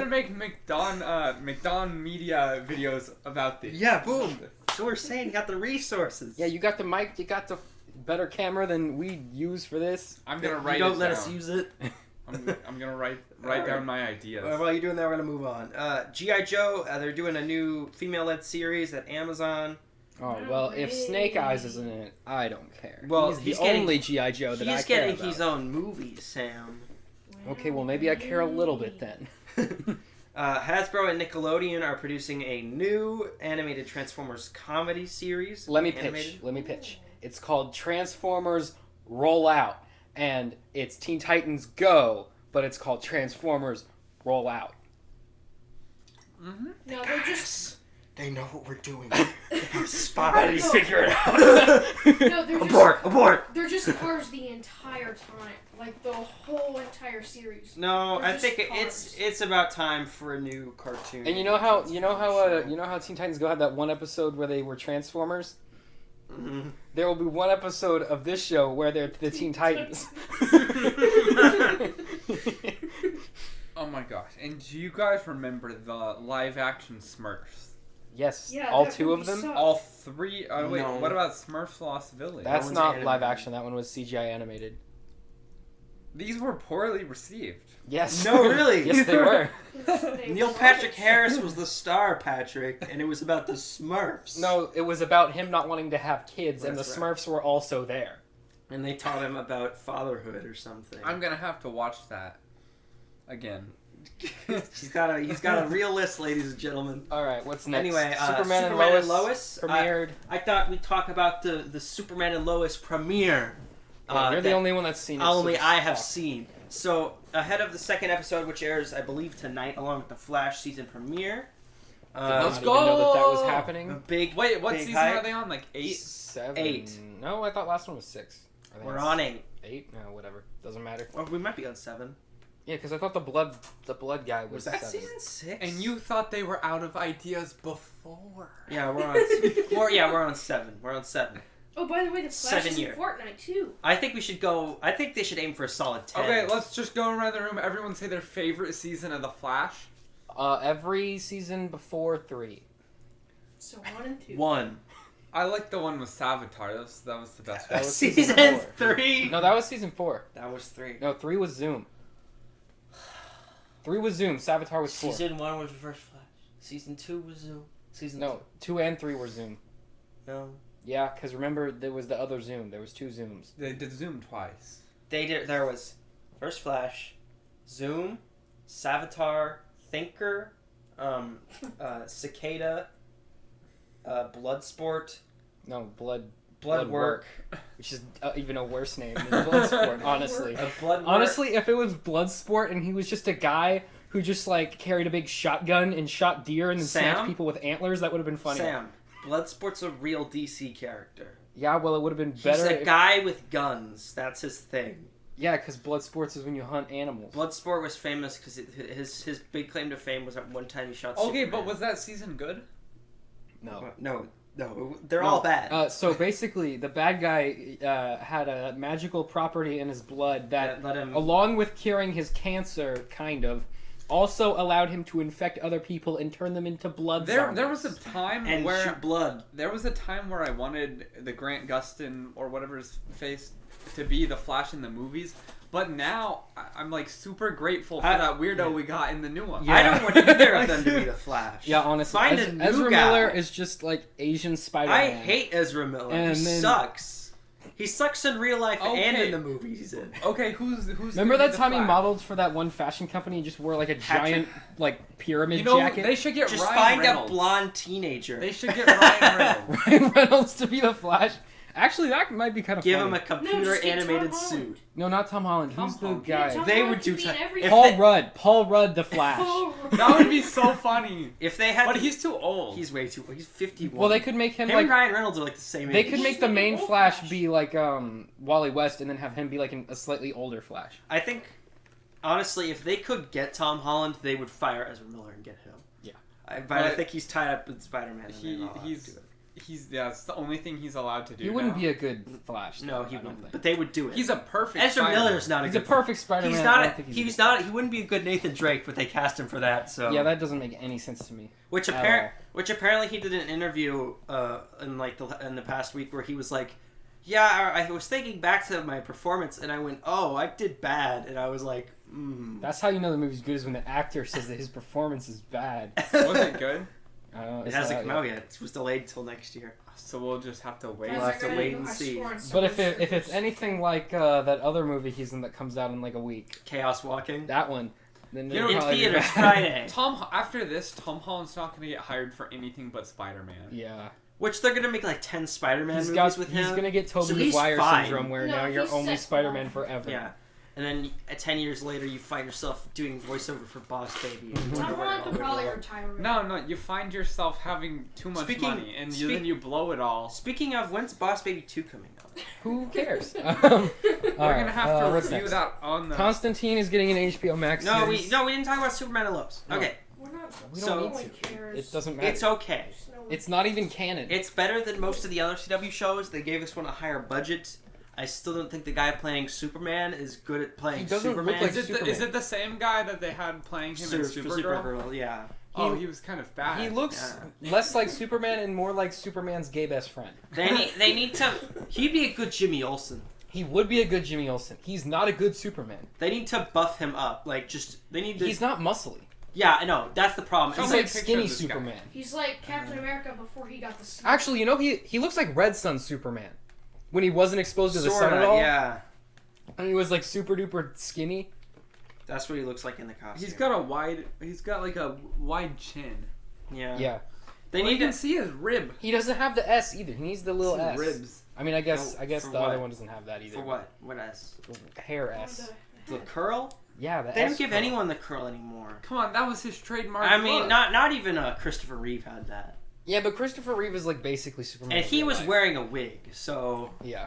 make McDon Media videos about these. Yeah, boom. So we're saying you got the resources. Yeah, you got the mic, you got the better camera than we use for this. I'm gonna write it down. down. Let us use it. I'm gonna write down my ideas. While you're doing that, we're gonna move on. G.I. Joe, they're doing a new female-led series at Amazon. Oh well, if Snake Eyes isn't in it, I don't care. Well, he's the only G.I. Joe that I care about. He's getting his own movie, Sam. Okay, well maybe I care a little bit then. Hasbro and Nickelodeon are producing a new animated Transformers comedy series. Let me pitch. It's called Transformers Roll Out. And it's Teen Titans Go, but it's called Transformers Roll Out. Mm-hmm. No, they're just... They know what we're doing. They have spies. Figure it out. No, they're abort! They're just cars the entire time. Like, the whole entire series. No, I think it's about time for a new cartoon. And you know how Teen Titans Go had that one episode where they were Transformers? Mm-hmm. There will be one episode of this show where they're the Teen Titans. Oh my gosh. And do you guys remember the live action Smurfs? Yes. Yeah, all 2 of them? All 3? Wait, No. what about Smurfs Lost Village? That's not live action. That one was CGI animated. These were poorly received. Yes. No, really? Yes, they were. Neil Patrick Harris was the star, Patrick, and it was about the Smurfs. No, it was about him not wanting to have kids, and the That's right. Smurfs were also there. And they taught him about fatherhood or something. I'm gonna have to watch that again. He's got a real list, ladies and gentlemen. All right, what's next? Anyway, Superman and Lois premiered. I thought we'd talk about the Superman and Lois premiere. You're the only one that's seen it. Only I have seen. So, ahead of the second episode, which airs, I believe, tonight, along with the Flash season premiere. Let's go! I didn't know that was happening. Wait, what season are they on? Like 8? 7. 8. No, I thought last one was 6. We're on 8. 8? No, whatever. Doesn't matter. Or we might be on 7. Yeah, because I thought the blood guy was that 7. season 6? And you thought they were out of ideas before. Yeah, we're on. We're on 7. We're on 7. Oh, by the way, the Flash 7 is year. in Fortnite, too. I think we should go... I think they should aim for a solid 10. Okay, let's just go around the room. Everyone say their favorite season of The Flash. Every season before 3. So 1 and 2. 1. I like the one with Savitar. That was the best one. That was season 3. No, that was season 4. That was 3. No, 3 was Zoom. 3 was Zoom. Savitar was 4. Season 1 was Reverse Flash. Season 2 was Zoom. Season 2 and 3 were Zoom. No. Yeah, because remember, there was the other Zoom. There was 2 Zooms. They did Zoom twice. They did. There was First Flash, Zoom, Savitar, Thinker, Cicada, Bloodsport. No, Blood Work. Which is even a worse name than Bloodsport, honestly. Honestly, if it was Bloodsport and he was just a guy who just like carried a big shotgun and shot deer and then smacked people with antlers, that would have been funny. Sam, Bloodsport's a real DC character. Yeah, well, it would have been better. He's a guy with guns. That's his thing. Yeah, because Bloodsports is when you hunt animals. Bloodsport was famous because his big claim to fame was at one time he shot Superman. Okay, but was that season good? No, they're all bad. So basically, the bad guy had a magical property in his blood that let him... along with curing his cancer, kind of, also allowed him to infect other people and turn them into blood zombies. There was a time and where shoot blood. There was a time where I wanted the Grant Gustin or whatever his face to be the Flash in the movies, but now I'm like super grateful for that weirdo we got in the new one. Yeah. I don't want either of them to be the Flash. Yeah, honestly, find a new Ezra guy. Miller is just like Asian Spider-Man. I hate Ezra Miller. He sucks. He sucks in real life and in the movies he's in. Okay, who's Remember that time he modeled for that one fashion company and just wore like a giant like pyramid jacket? They should get just Ryan Reynolds. Find a blonde teenager. They should get Ryan Reynolds. Ryan Reynolds to be the Flash. Actually, that might be kind of Give funny. him a computer animated suit. No, not Tom Holland. Who's the guy? They would do Paul Rudd. Paul Rudd, the Flash. That would be so funny. If they had, but he's too old. He's way too old. He's 51. Well, they could make him like like and Ryan Reynolds are like the same age. They could make the main Flash be like Wally West, and then have him be like a slightly older Flash. I think, honestly, if they could get Tom Holland, they would fire Ezra Miller and get him. Yeah, but I think he's tied up with Spider-Man. It's the only thing he's allowed to do. He wouldn't be a good Flash. No, he wouldn't. But they would do it. He's a perfect. Ezra Miller's not a He's good. a perfect Spider-Man. He's not. He wouldn't be a good Nathan Drake, but they cast him for that. So yeah, that doesn't make any sense to me. Which apparently he did an interview in the past week where he was like, "Yeah, I was thinking back to my performance and I went, oh, I did bad," and I was like, That's how you know the movie's good, is when the actor says that his performance is bad. Was it good? It hasn't come out yet. It was delayed till next year. So we'll just have to wait. We'll have to wait and see. But if it's anything like that other movie he's in that comes out in like a week, Chaos Walking, that one, then in theaters Friday. After this, Tom Holland's not going to get hired for anything but Spider-Man. Yeah. Which they're going to make like 10 Spider-Man movies with him. He's going to get Tobey Maguire syndrome where now you're only Spider-Man forever. Yeah. And then 10 years later, you find yourself doing voiceover for Boss Baby. Tom Holland could probably retire. No, you find yourself having too much money, and then you blow it all. Speaking of, when's Boss Baby 2 coming out? Who cares? We're gonna have to review that on the... Constantine is getting an HBO Max series. No, we didn't talk about Superman and Lois. No. Okay. We don't need to. It doesn't matter. It's okay. It's not even canon. It's better than most of the other CW shows. They gave this one a higher budget. I still don't think the guy playing Superman is good at playing Superman. Is it the same guy that they had playing him in Supergirl? Yeah. He was kind of bad. He looks less like Superman and more like Superman's gay best friend. They need to... He'd be a good Jimmy Olsen. He would be a good Jimmy Olsen. He's not a good Superman. They need to buff him up. He's not muscly. Yeah, I know. That's the problem. He's like skinny Superman. He's like Captain America before he got the suit. Actually, he looks like Red Sun Superman. When he wasn't exposed to the sun at all. Yeah. And he was like super duper skinny. That's what he looks like in the costume. He's got like a wide chin. Yeah. Yeah. You can see his rib. He doesn't have the S either. He needs the little S. Ribs. I mean, I guess the other one doesn't have that either. For what? What S? Hair S. The curl? Yeah, the S. They don't give anyone the curl anymore. Come on, that was his trademark. I mean, not even Christopher Reeve had that. Yeah, but Christopher Reeve is like basically Superman. And he was wearing a wig, so... Yeah.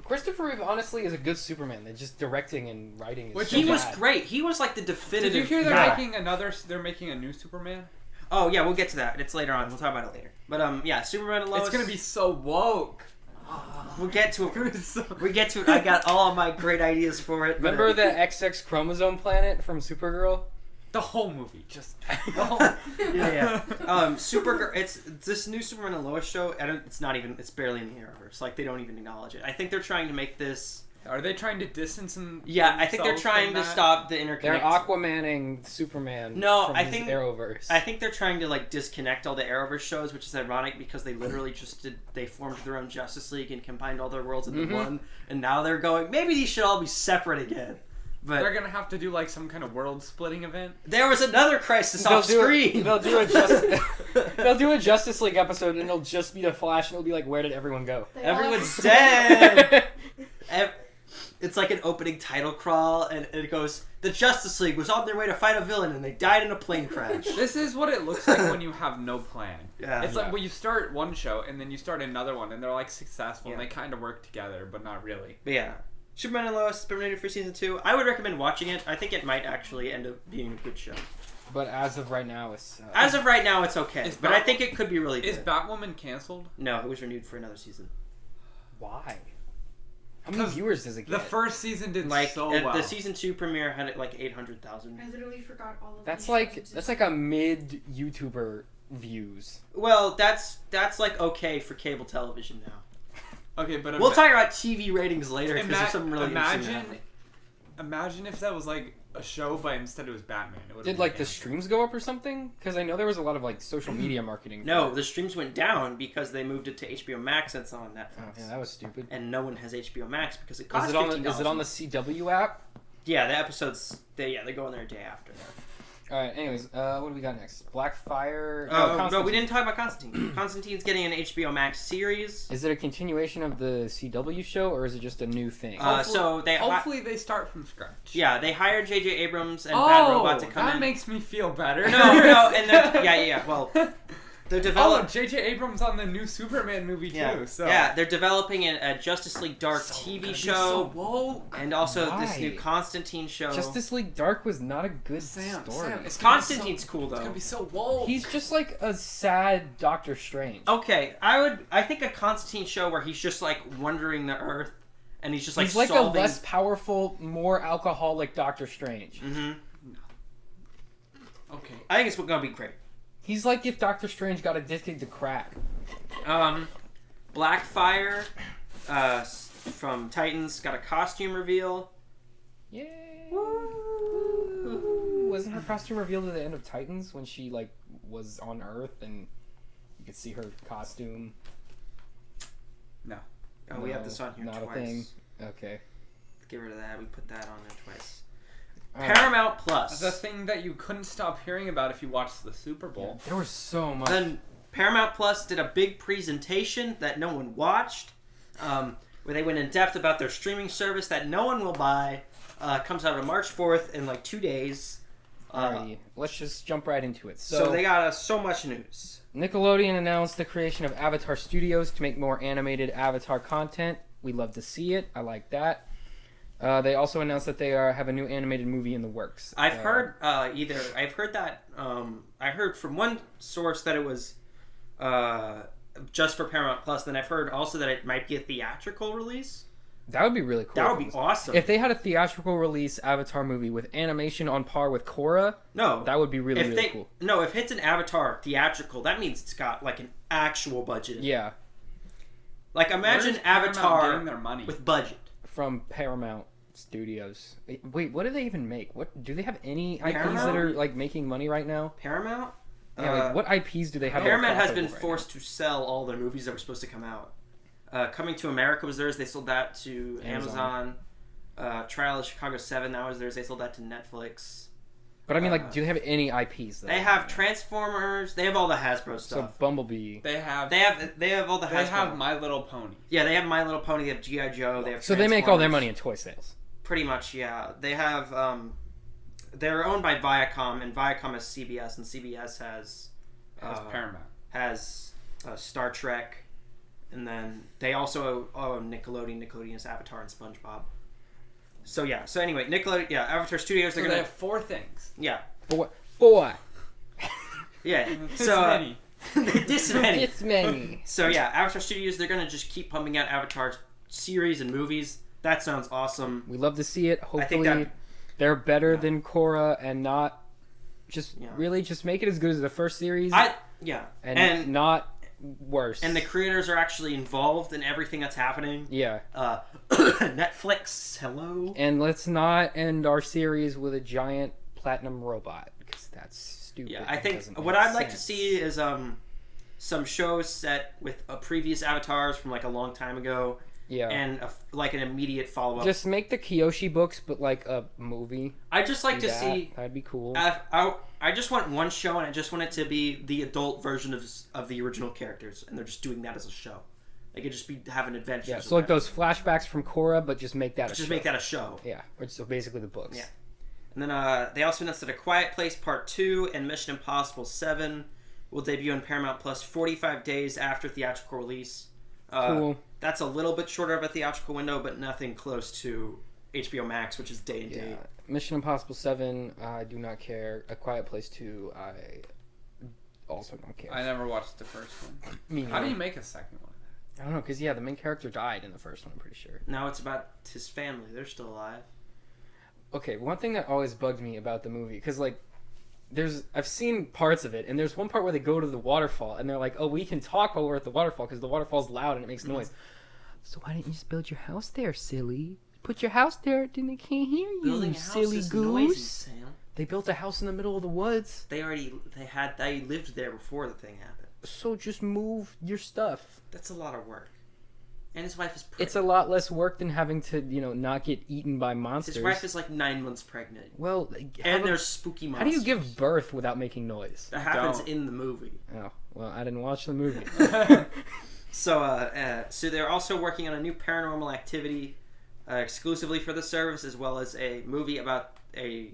Christopher Reeve honestly is a good Superman. They're just directing and writing. He was great. He was like the definitive. Did you hear they're making a new Superman? Oh yeah, we'll get to that. It's later on. We'll talk about it later. But yeah, Superman and Lois. It's gonna be so woke. We'll get to it. We get to it. I got all of my great ideas for it. Remember the XX chromosome planet from Supergirl? The whole movie, just yeah. Supergirl. It's this new Superman and Lois show. It's not even. It's barely in the Arrowverse. Like they don't even acknowledge it. I think they're trying to make this. Are they trying to distance them? Yeah, I think they're trying to stop the interconnect. They're Aquamaning Superman. No, from I think Arrowverse. I think they're trying to like disconnect all the Arrowverse shows, which is ironic because they literally they formed their own Justice League and combined all their worlds into one, and now they're going. Maybe these should all be separate again. But they're gonna have to do like some kind of world-splitting event. There was another crisis off screen. They'll do a Justice League episode, and it'll just be the Flash, and it'll be like, where did everyone go? Everyone's dead. It's like an opening title crawl, and it goes, the Justice League was on their way to fight a villain, and they died in a plane crash. This is what it looks like when you have no plan. Yeah. It's like when you start one show, and then you start another one, and they're like successful, and they kind of work together, but not really. But yeah. Superman and Lois, nominated for season 2. I would recommend watching it. I think it might actually end up being a good show. But as of right now, it's... it's okay. But I think it could be really good. Is Batwoman canceled? No, it was renewed for another season. Why? How many viewers does it get? The first season did so well. The season 2 premiere had like 800,000. I literally forgot all of That's like a mid YouTuber views. Well, that's like okay for cable television now. Okay, but we'll talk about TV ratings later because there's some really imagine if that was like a show, but instead it was Batman. Did like the streams go up or something? Because I know there was a lot of like social media marketing. No, the streams went down because they moved it to HBO Max and it's on Netflix. Oh, yeah, that was stupid. And no one has HBO Max because it costs $15. Is it on the CW app? Yeah, the episodes. They go on there a day after. All right. Anyways, what do we got next? Blackfire. No, we didn't talk about Constantine. Constantine's getting an HBO Max series. Is it a continuation of the CW show, or is it just a new thing? Hopefully they start from scratch. Yeah, they hired J.J. Abrams and Bad Robot to come in. That makes me feel better. No, and yeah. Well, they're developing. J.J. Abrams on the new Superman movie too. So yeah, they're developing a Justice League Dark TV show, woke. And also this new Constantine show. Justice League Dark was not a good story. Constantine's cool though. It's gonna be so woke. He's just like a sad Doctor Strange. Okay, I think a Constantine show where he's just like wandering the Earth, and he's just like he's like a less powerful, more alcoholic Doctor Strange. Mm-hmm. Okay, I think it's gonna be great. He's like if Doctor Strange got addicted to crack. Blackfire from Titans got a costume reveal. Yay! Woo. Wasn't her costume revealed at the end of Titans when she like was on Earth and you could see her costume? No. Oh, we have this on here not twice. A thing. Okay. Get rid of that. We put that on there twice. Paramount Plus. The thing that you couldn't stop hearing about if you watched the Super Bowl. Yeah, there was so much. Then Paramount Plus did a big presentation that no one watched, where they went in depth about their streaming service that no one will buy. Comes out on March 4th in like 2 days. Alrighty, let's just jump right into it. So they got so much news. Nickelodeon announced the creation of Avatar Studios to make more animated Avatar content. We love to see it. I like that. They also announced that they have a new animated movie in the works. I've heard from one source that it was just for Paramount Plus. Then I've heard also that it might be a theatrical release. That would be really cool. That would be awesome. If they had a theatrical release Avatar movie with animation on par with Korra, that would be really cool. No, if it's an Avatar theatrical, that means it's got like an actual budget. Yeah. Like imagine Avatar their money with budget. From Paramount Studios. Wait, what do they even make? What do they have any IPs Paramount? that are like making money right now? Paramount? Yeah, what IPs do they have? Paramount has been forced to sell all their movies that were supposed to come out. Coming to America was theirs. They sold that to Amazon. Trial of Chicago 7, that was theirs. They sold that to Netflix. But I mean, like, do they have any IPs? They have Transformers. They have all the Hasbro stuff. So Bumblebee. They have all the Hasbro. They have My Little Pony. Yeah, they have My Little Pony. They have G.I. Joe. They have. So they make all their money in toy sales. Pretty much, yeah. They have. They're owned by Viacom, and Viacom has CBS, and CBS has Paramount. Has Star Trek, and then they also own Nickelodeon. Nickelodeon has Avatar and SpongeBob. So yeah. So anyway, Nickelodeon. Yeah, Avatar Studios. They have 4 things. Yeah. Four. Yeah. Many. This many. It's many. So yeah, Avatar Studios. They're gonna just keep pumping out Avatar series and movies. That sounds awesome. We love to see it. Hopefully, they're better than Korra and not really just make it as good as the first series. And not worse. And the creators are actually involved in everything that's happening. Yeah. Netflix, hello. And let's not end our series with a giant platinum robot because that's stupid. Yeah, I think what I'd like to see is some shows set with previous avatars from like a long time ago, and like an immediate follow-up. Just make the Kyoshi books, but like a movie. I just like to see. That'd be cool. I just want one show, and I just want it to be the adult version of the original characters, and they're just doing that as a show. They could just be having adventures. Yeah, so like those flashbacks from Korra, but just make that a show. Just make that a show. Yeah, so basically the books. Yeah. And then they also announced that A Quiet Place Part 2 and Mission Impossible 7 will debut on Paramount Plus 45 days after theatrical release. Cool. That's a little bit shorter of a theatrical window, but nothing close to HBO Max, which is day and date. Mission Impossible 7, I do not care. A Quiet Place 2, I also don't care. I never watched the first one. Me neither. How do you make a second one? I don't know, because the main character died in the first one, I'm pretty sure. Now it's about his family. They're still alive. Okay, one thing that always bugged me about the movie, because like, I've seen parts of it, and there's one part where they go to the waterfall, and they're like, oh, we can talk while we're at the waterfall, because the waterfall's loud and it makes noise. So why didn't you just build your house there, silly? Put your house there, then they can't hear you, Building silly is goose. noisy, Sam. They built a house in the middle of the woods. They lived there before the thing happened. So just move your stuff. That's a lot of work. And his wife is pregnant. It's a lot less work than having to, not get eaten by monsters. His wife is like 9 months pregnant. Well, and there's spooky monsters. How do you give birth without making noise? That happens in the movie. Oh, well, I didn't watch the movie. So they're also working on a new Paranormal Activity exclusively for the service, as well as a movie about the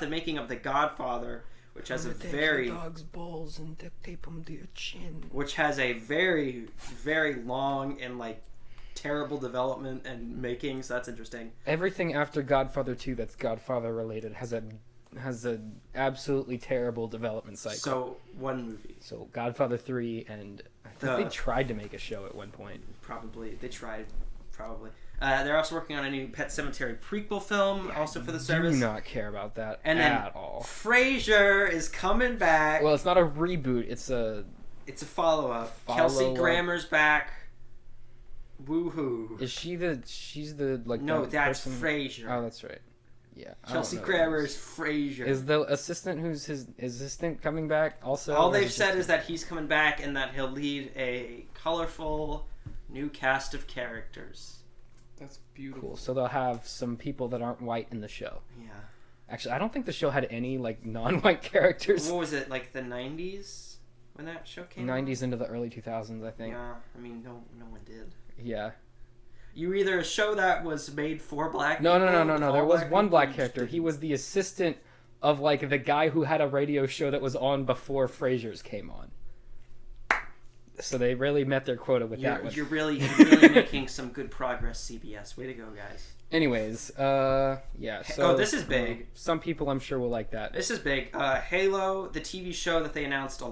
making of The Godfather, which has dog's balls and duct tape them to your chin. Which has a very, very long and like terrible development and making. So that's interesting. Everything after Godfather 2 that's Godfather related has a absolutely terrible development cycle. So one movie. So Godfather 3, and I think they tried to make a show at one point. Probably they tried. They're also working on a new Pet Sematary prequel film, also for the service. I do not care about that at all. Frasier is coming back. Well, it's not a reboot. It's a follow-up. Kelsey Grammer's back. Woohoo! She's the like? No, that's person? Frasier. Oh, that's right. Yeah. Kelsey Grammer is Frasier. Is the assistant who's his assistant coming back also? All they've said is that he's coming back and that he'll lead a colorful new cast of characters. That's beautiful. Cool. So they'll have some people that aren't white in the show. Yeah. Actually, I don't think the show had any like non-white characters. What was it, like the 90s when that show came out? 90s into the early 2000s, I think. Yeah. I mean, no one did. Yeah. You were either a show that was made for black people. No. There was one black character. character. He was the assistant of like the guy who had a radio show that was on before Frasier's came on. So they really met their quota with that one. You're really making some good progress, CBS. Way to go, guys. Anyways, yeah. So this is big. Some people I'm sure will like that. This is big. Halo, the TV show that they announced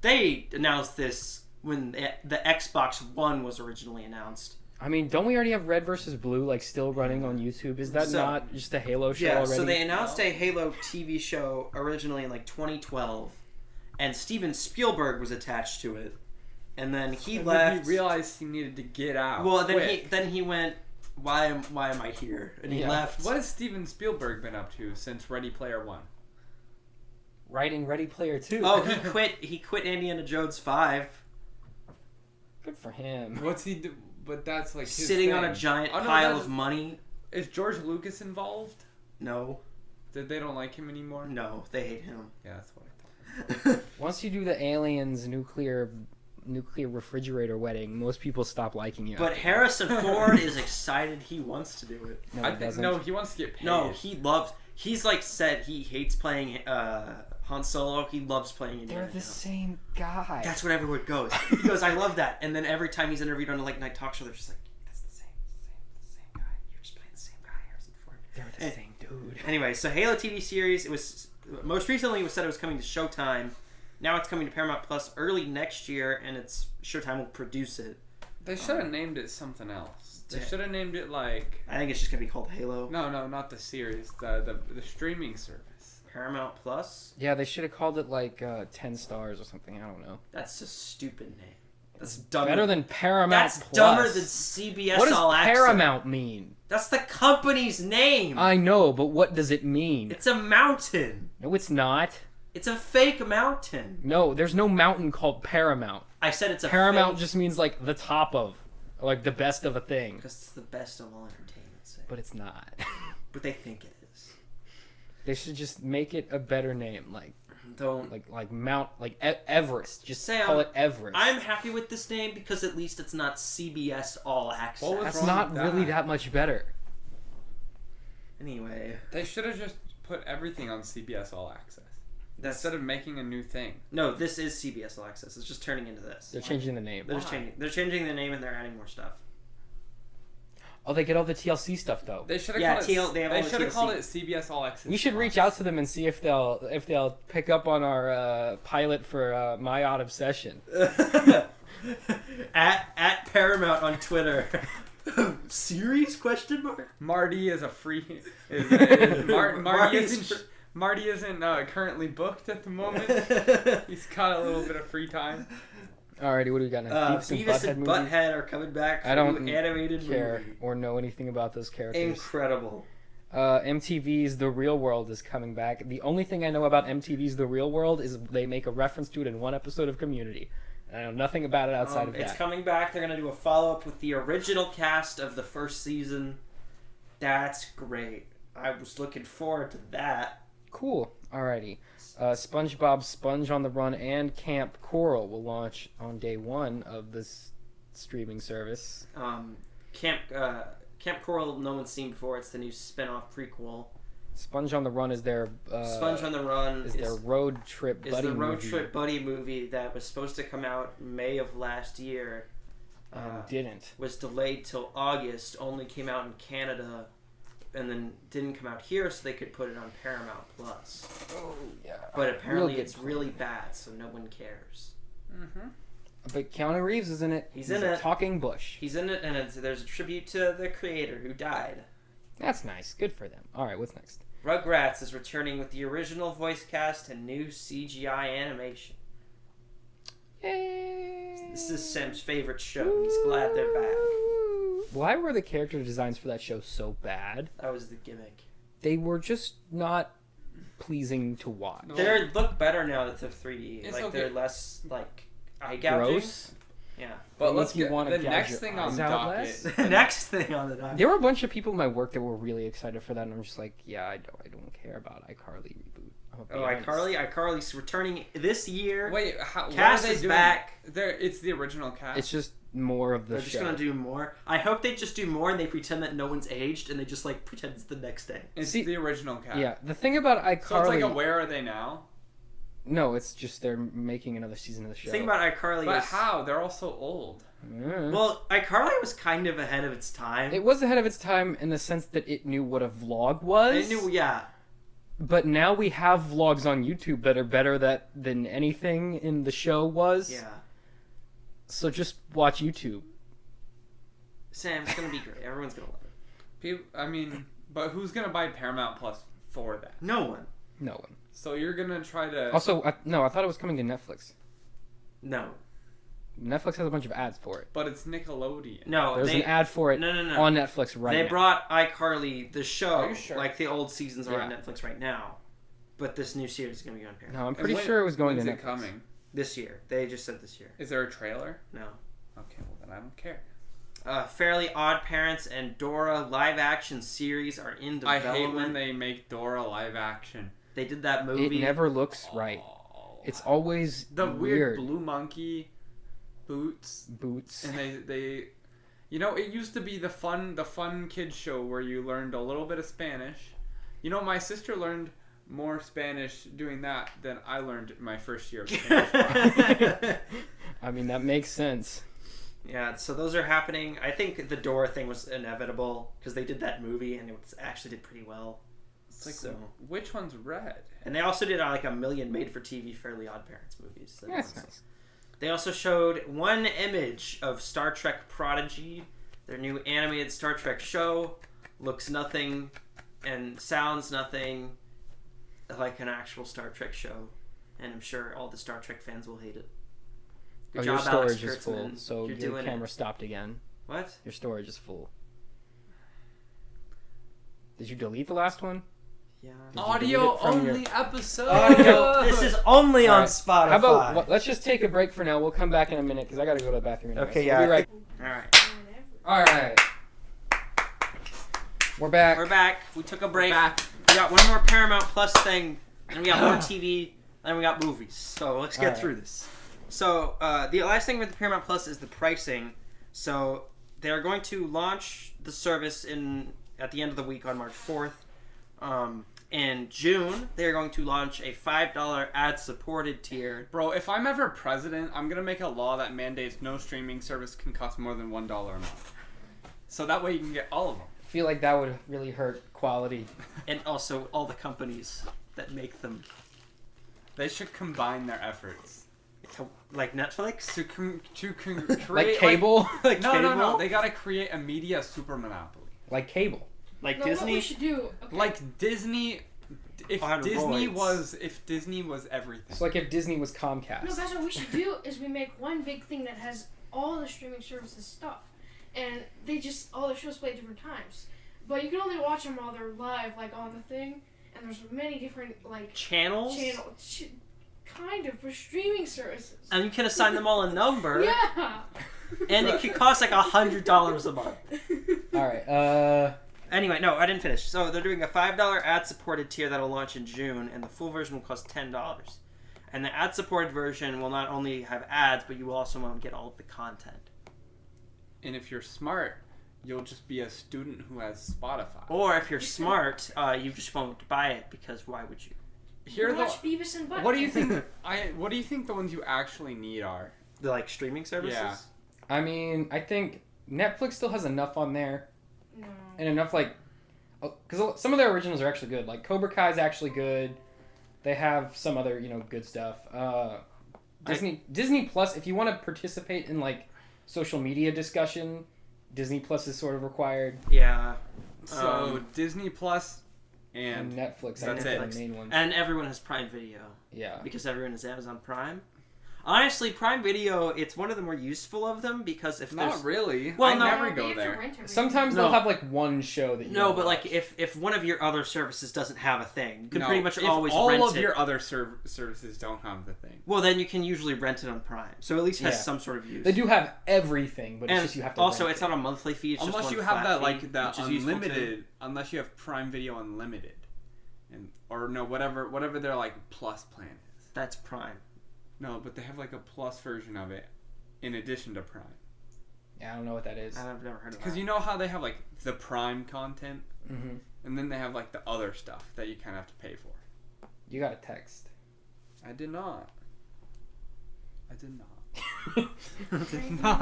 they announced this when the Xbox One was originally announced. I mean, don't we already have Red vs. Blue like still running on YouTube? Is that not just a Halo show already? So they announced a Halo TV show originally in like 2012. And Steven Spielberg was attached to it, and then he left. He realized he needed to get out. Well, then he went. Why am I here? And he left. What has Steven Spielberg been up to since Ready Player One? Writing Ready Player 2. Oh, he quit Indiana Jones 5. Good for him. What's he do? But that's like his sitting thing. on a giant pile of money. Is George Lucas involved? No. They don't like him anymore? No, they hate him. Yeah, that's what I thought. Once you do the aliens nuclear refrigerator wedding, most people stop liking you. But Harrison Ford is excited. He wants to do it. No, he wants to get paid. No, he's like said he hates playing Han Solo. He loves playing Indiana They're the Jones. Same guy. That's what everyone goes. He goes, I love that. And then every time he's interviewed on a late night talk show, they're just like, that's the same guy. You're just playing the same guy, Harrison Ford. They're the same dude. Anyway, so Halo TV series, most recently it was said it was coming to Showtime. Now it's coming to Paramount Plus early next year, and Showtime will produce it. They should have named it something else. They should have named it like... I think it's just going to be called Halo. No, not the series. The streaming service. Paramount Plus? Yeah, they should have called it like 10 Stars or something. I don't know. That's a stupid name. That's dumber. Better than Paramount Plus. Plus. Dumber than CBS What does All Access. Paramount mean? That's the company's name. I know, but what does it mean? It's a mountain. No, it's not. It's a fake mountain. No, there's no mountain called Paramount. I said it's a Paramount just means like the top of. Like the best of a thing. Because it's the best of all entertainment. Say. But it's not. But they think it is. They should just make it a better name, like don't like Mount Everest. Just say call it Everest. I'm happy with this name because at least it's not CBS All Access. That's not really that much better. Anyway, they should have just put everything on CBS All Access instead of making a new thing. No, this is CBS All Access. It's just turning into this. They're changing the name. They're changing the name and they're adding more stuff. Oh, they get all the TLC stuff though. They should have called it CBS All Access. We should reach out to them and see if they'll pick up on our pilot for My Odd Obsession. at Paramount on Twitter. Series ? Marty is a free. Marty isn't currently booked at the moment. He's got a little bit of free time. Alrighty, what do we got next? Beavis and Butthead are coming back. I don't animated care movie. or know anything about those characters. Incredible. MTV's The Real World is coming back. The only thing I know about MTV's The Real World is they make a reference to it in one episode of Community. I know nothing about it outside of that. It's coming back. They're going to do a follow-up with the original cast of the first season. That's great. I was looking forward to that. Cool. Alrighty. SpongeBob Sponge on the Run and Camp Coral will launch on day one of this streaming service. Camp Coral, no one's seen before. It's the new spin-off prequel. Sponge on the Run is their Sponge on the Run is their road trip buddy movie. Is the road trip buddy movie that was supposed to come out May of last year. Didn't. Was delayed till August. Only came out in Canada. And then didn't come out here, so they could put it on Paramount Plus. Oh yeah. But apparently it's really bad, so no one cares. Mm-hmm. But Keanu Reeves is in it. He's in it. Talking Bush. He's in it, and there's a tribute to the creator who died. That's nice. Good for them. All right, what's next? Rugrats is returning with the original voice cast and new CGI animation. Yay! This is Sam's favorite show. He's glad they're back. Why were the character designs for that show so bad? That was the gimmick. They were just not pleasing to watch. They look better now that they're 3D. It's like okay. They're less like eye gouging. Gross. Yeah. But let's get the next thing on the docket. Next thing on the docket. There were a bunch of people in my work that were really excited for that, and I'm just like, yeah, I don't care about Icarly Reboot. Icarly's returning this year. Wait, cast is back. It's the original cast. It's just more of the They're show. just gonna do more. I hope they just do more and they pretend that no one's aged and they just like pretend it's the next day. It's the original cast. Yeah, the thing about iCarly. So it's like a Where Are They Now? No, it's just they're making another season of the show. The thing about iCarly but how? They're all so old. Well, iCarly was kind of ahead of its time. It was ahead of its time in the sense that it knew what a vlog was. It knew, yeah. But now we have vlogs on YouTube that are better than anything in the show was. Yeah. So just watch YouTube. Sam, it's gonna be great. Everyone's gonna love it. But who's gonna buy Paramount Plus for that? No one. No one. So you're gonna try to... Also, I thought it was coming to Netflix. No. Netflix has a bunch of ads for it. But it's Nickelodeon. No, there's an ad for it on Netflix right now. They brought iCarly, the show, Are you sure? like the old seasons are on Netflix right now. But this new series is going to be on Paramount. No, I'm pretty sure it was going to Netflix. When's it coming? This year. They just said this year. Is there a trailer? No. Okay, well then I don't care. Fairly Odd Parents and Dora live-action series are in development. I hate when they make Dora live-action. They did that movie. It never looks right. It's always the weird blue monkey boots. And they it used to be the fun kids show where you learned a little bit of Spanish. My sister learned more Spanish doing that than I learned in my first year of Spanish. I mean, that makes sense. Yeah, so those are happening. I think the Dora thing was inevitable because they did that movie and it actually did pretty well. It's like, which one's red? And they also did like a million made-for-TV Fairly Odd Parents movies. That's nice. They also showed one image of Star Trek Prodigy, their new animated Star Trek show. Looks nothing and sounds nothing like an actual Star Trek show. And I'm sure all the Star Trek fans will hate it. Good job, your storage is full, so your camera stopped again. What? Your storage is full. Did you delete the last one? Yeah. Audio only episode. This is only on Spotify. How about let's just take a break for now. We'll come back in a minute because I got to go to the bathroom. Okay, yeah. We'll be right. All right. All right. We're back. We're back. We took a break. We're back. We got one more Paramount Plus thing, and we got more TV, and we got movies. So let's get through this. So the last thing with the Paramount Plus is the pricing. So they're going to launch the service at the end of the week on March 4th. In June, they're going to launch a $5 ad-supported tier. Bro, if I'm ever president, I'm gonna make a law that mandates no streaming service can cost more than $1 a month. So that way you can get all of them. I feel like that would really hurt quality. And also all the companies that make them. They should combine their efforts. Like Netflix? To create... Like cable? Like no, cable? no. They gotta create a media super monopoly. Like cable. Like No, Disney? what we should do... Okay. Like Disney... If On Disney roids. was everything. It's like if Disney was Comcast. No, that's what we should do, is we make one big thing that has all the streaming services stuff. And they just... All the shows play at different times. But you can only watch them while they're live, like, on the thing. And there's many different, like... Channels? Kind of, for streaming services. And you can assign them all a number. Yeah! And it could cost like $100 a month. Alright, Anyway, no, I didn't finish. So they're doing a $5 ad-supported tier that'll launch in June, and the full version will cost $10. And the ad-supported version will not only have ads, but you will also want to get all of the content. And if you're smart, you'll just be a student who has Spotify. Or if you're smart, you just won't buy it, because why would you? Watch Beavis and Butthead. What do you think? What do you think the ones you actually need are? The like streaming services? Yeah. I mean, I think Netflix still has enough on there. No. And enough, like... Because some of their originals are actually good. Like, Cobra Kai is actually good. They have some other, good stuff. Disney Plus, if you want to participate in, like, social media discussion, Disney Plus is sort of required. Yeah. So, Disney Plus and Netflix. That's I it. think are the main ones. And everyone has Prime Video. Yeah. Because everyone has Amazon Prime. Honestly, Prime Video, it's one of the more useful of them because if there's... Not really. Well, I no. never You go have to there. rent everything. Sometimes No. they'll have, like, one show that you No, wanna but like watch. if one of your other services doesn't have a thing, you can No, pretty much if always all rent of it. your other services don't have the thing. Well, then you can usually rent it on Prime, so at least has Yeah. some sort of use. They do have everything, but it's And just you have to also, rent it's it. not a monthly fee. It's Unless just you one have flat that fee, like that which is useful too. unlimited, unless you have Prime Video Unlimited, whatever their like plus plan is. That's Prime. No, but they have like a plus version of it in addition to Prime. Yeah, I don't know what that is. I've never heard of Because that. you know how they have like the Prime content, Mm-hmm. and then they have like the other stuff that you kind of have to pay for. You got a text. I did not. All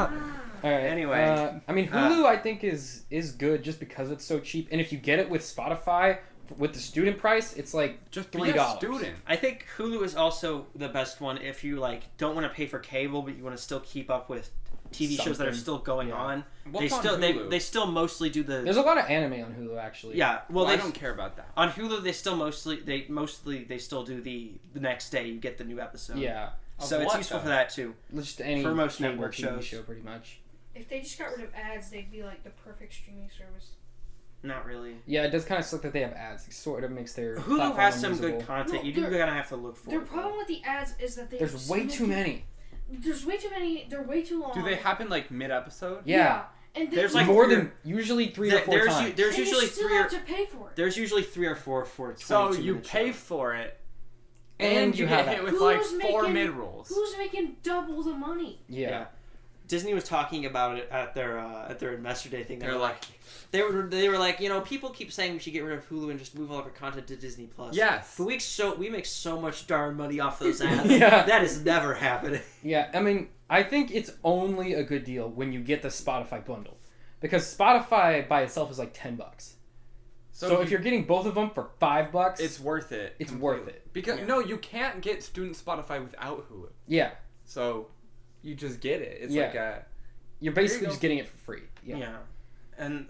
right. Anyway, I mean, Hulu I think is good just because it's so cheap, and if you get it with Spotify with the student price, it's like Just $3. be a student. I think Hulu is also the best one if you like don't want to pay for cable, but you want to still keep up with TV shows that are Something. still going Yeah. on. What's they still on Hulu? they still mostly do the There's a lot of anime on Hulu actually. yeah. Well, I they don't care about that. on Hulu they still mostly still do the next day you get the new episode. Yeah. So Of it's what, useful though? for that too. Just any For most cable network TV shows. show pretty much. If they just got rid of ads, they'd be like the perfect streaming service. Not really. Yeah, it does kind of suck that they have ads. It sort of makes their Hulu platform has some unusable. good content. No, You do they're- gotta have to look for Their it. problem with the ads is that they There's way too many. There's way too many. They're way too long. Do they happen like mid-episode? Yeah. And There's, they, like, More three- than usually 3 or 4 there's times. there's and usually you still three or have to pay for it. there's usually 3 or 4 for a So 22 you minute pay show. for it, And and you you have get hit ads. with like Who's 4 making- mid-rolls. Who's making double the money? Yeah. Yeah. Disney was talking about it at their Investor Day thing. They're like, they were like, people keep saying we should get rid of Hulu and just move all of our content to Disney Plus. yes. But we make so much darn money off those ads. Yeah. That is never happening. Yeah, I mean, I think it's only a good deal when you get the Spotify bundle. Because Spotify by itself is like $10. So if you're getting both of them for $5, it's worth it. It's completely. worth it. Because Yeah. no, you can't get student Spotify without Hulu. Yeah. So you just get it. It's Yeah. like a You're basically go. just getting it for free. Yeah. Yeah. And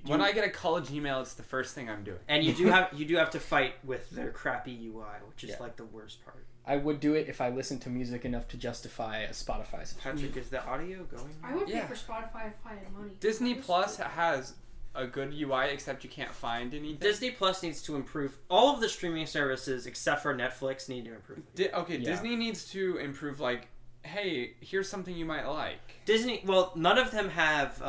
when I get a college email, it's the first thing I'm doing. and you do have to fight with their crappy UI, which is Yeah. like the worst part. I would do it if I listened to music enough to justify a Spotify subscription. Patrick, is the audio going? I would Yeah. pay for Spotify if I had money. Disney Plus has a good UI, except you can't find anything. Disney Plus needs to improve. All of the streaming services except for Netflix need to improve. Yeah. Yeah. Disney needs to improve. Like, hey, here's something you might like. Disney, well, none of them have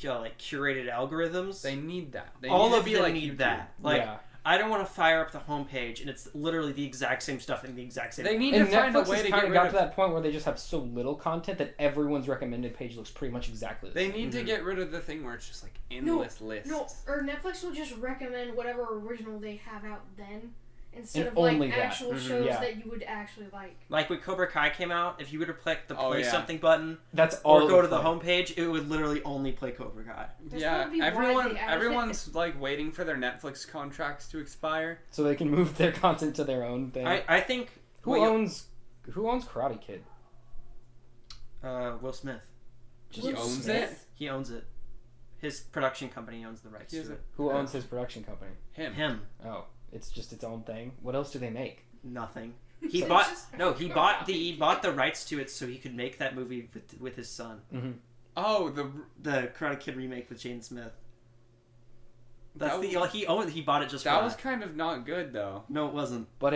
like curated algorithms. They need that. They all need of to be them like need YouTube. that. Like, I don't want to fire up the homepage and it's literally the exact same stuff in the exact same. They need and to find a Netflix way has to kind get of rid got of. to that point where they just have so little content that everyone's recommended page looks pretty much exactly the They same. need to get rid of the thing where it's just like endless lists. No, or Netflix will just recommend whatever original they have out then, instead And of like only that. actual shows Yeah. that you would actually like. Like when Cobra Kai came out, if you were to click the play yeah. something button That's all. or go to the play. homepage, it would literally only play Cobra Kai. That's Yeah, probably why everyone, they added everyone's like waiting for their Netflix contracts to expire. So they can move their content to their own thing. I think Who owns Karate Kid? Will Smith. He Will owns Smith? it. He owns it. His production company owns the rights He to has it. Who owns his production company? Him. Oh, it's just its own thing. What else do they make? Nothing. He It's bought just- he bought the rights to it so he could make that movie with his son. Mm-hmm. Oh, The Karate Kid remake with Jaden Smith. That's that he bought it just for that was kind of not good though. No, it wasn't. But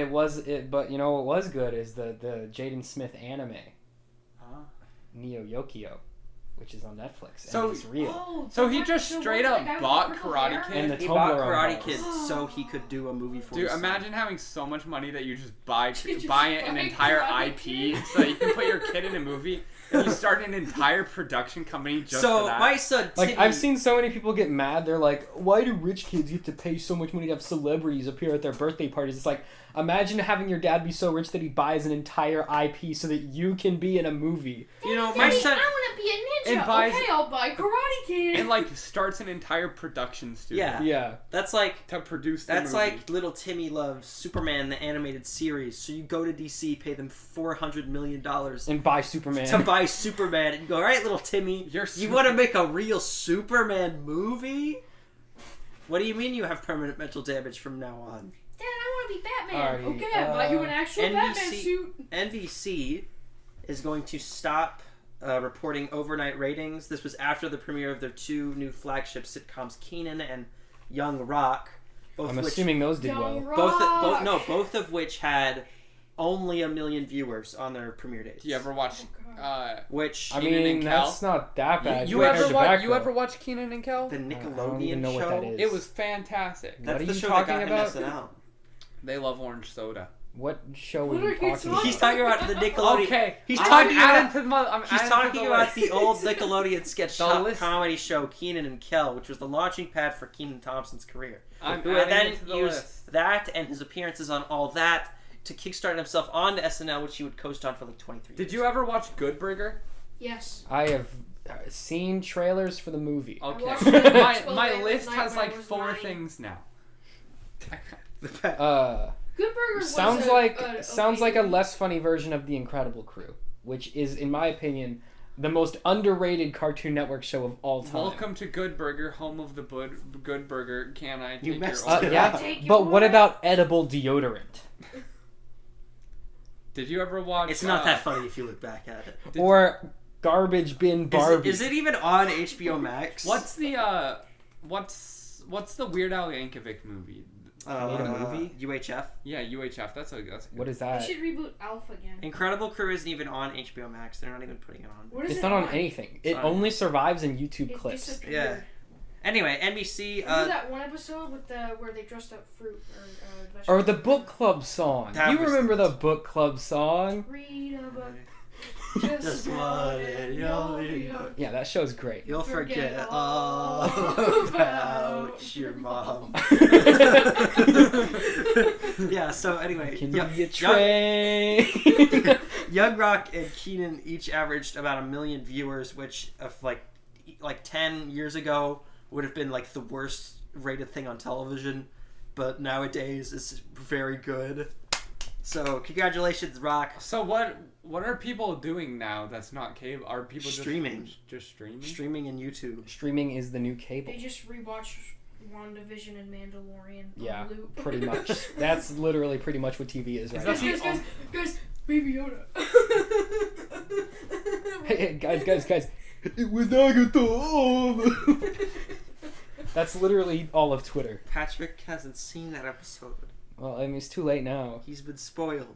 But you know what was good is the Jaden Smith anime, Neo Yokio, which is on Netflix. So- and it's real. Oh, So he the just one- straight the up guy with the bought purple Karate hair? Kid? And the He bought Toblerone Karate balls. Kid so he could do a movie for Dude, his son. imagine having so much money that you just buy You just buy buy an entire Karate IP Kid? so that you can put your kid in a movie and you start an entire production company just so for that. my son Like, Timmy, I've seen so many people get mad. They're like, why do rich kids have to pay so much money to have celebrities appear at their birthday parties? It's like, imagine having your dad be so rich that he buys an entire IP so that you can be in a movie. you know, my Daddy, son. I want to be a ninja. And buys- Okay, I'll buy Karate Kid. and like starts an entire production studio Yeah. Yeah. That's like to produce the That's movie. like little Timmy loves Superman the animated series. So you go to DC, pay them $400 million And buy Superman. to buy Superman, and you go, all right, little Timmy, You're you want to make a real Superman movie? What do you mean you have permanent mental damage from now on? Dad, I want to be Batman. Alrighty, Okay, I bought you an actual Batman NBC suit. NBC is going to stop reporting overnight ratings. This was after the premiere of their two new flagship sitcoms, Kenan and Young Rock. Both I'm of which, assuming those did Young well. Rock. both of which had only 1 million viewers on their premiere dates. Do you ever watch Which I Kenan mean, and Kel? that's not that bad. you compared ever to watch back, you though. ever watch Kenan and Kel? the I don't Nickelodeon even know show? what that is. It was fantastic. What That's are the you show talking that got him about? SNL. They love orange soda. What show What are you are you talking talking about? He's talking about the Nickelodeon. Okay, He's I'm talking adding about. to the I'm He's adding to talking the about list. the old Nickelodeon sketch The top list. comedy show Kenan and Kel, which was the launching pad for Kenan Thompson's career. I'm Who had adding then it to the used list. that and his appearances on All That to kickstart himself onto SNL, which he would coast on for like 23 Did years. you ever watch Good Burger? Yes. I have seen trailers for the movie. Okay. watched it at my 12 my a.m. list at has night when like I was 4 9. things now. Good Burger was Sounds okay like a movie. less funny version of The Incredible Crew, which is, in my opinion, the most underrated Cartoon Network show of all time. Welcome to Good Burger, home of the Good Burger. Can I take your messed order? it Yeah, up. Take your but what order. about edible deodorant? Did you ever watch? It's not that funny if you look back at it. Or garbage bin Barbie? Is it even on HBO Max? What's the what's the Weird Al Yankovic movie? Made a movie? UHF? Yeah, UHF. That's a good. What is They that? should reboot Alf again. Incredible Crew isn't even on HBO Max. They're not even putting it on. What is It's it not on anything. It Sorry. only survives in YouTube It clips. disappeared. Yeah. Anyway, NBC. Remember that one episode with where they dressed up fruit or vegetables? Or the book club song. That You was- remember the book club song? Read a book. Just one and you'll be hooked. Yeah, that show's great. You'll forget Forget all all about your mom. Yeah, so anyway. Can Young, you train? Young Rock and Kenan each averaged about 1 million viewers, which of like 10 years ago would have been like the worst rated thing on television, but nowadays is very good. So congratulations, Rock. So what are people doing now that's not cable? Are people Streaming. Just streaming? Streaming and YouTube. Streaming is the new cable. They just rewatched WandaVision and Mandalorian on Yeah, loop. pretty much. That's literally pretty much what TV is right that now. Guys, Baby Yoda. Hey, guys. It was Agatha. That's literally all of Twitter. Patrick hasn't seen that episode. Well, I mean, it's too late now. He's been spoiled.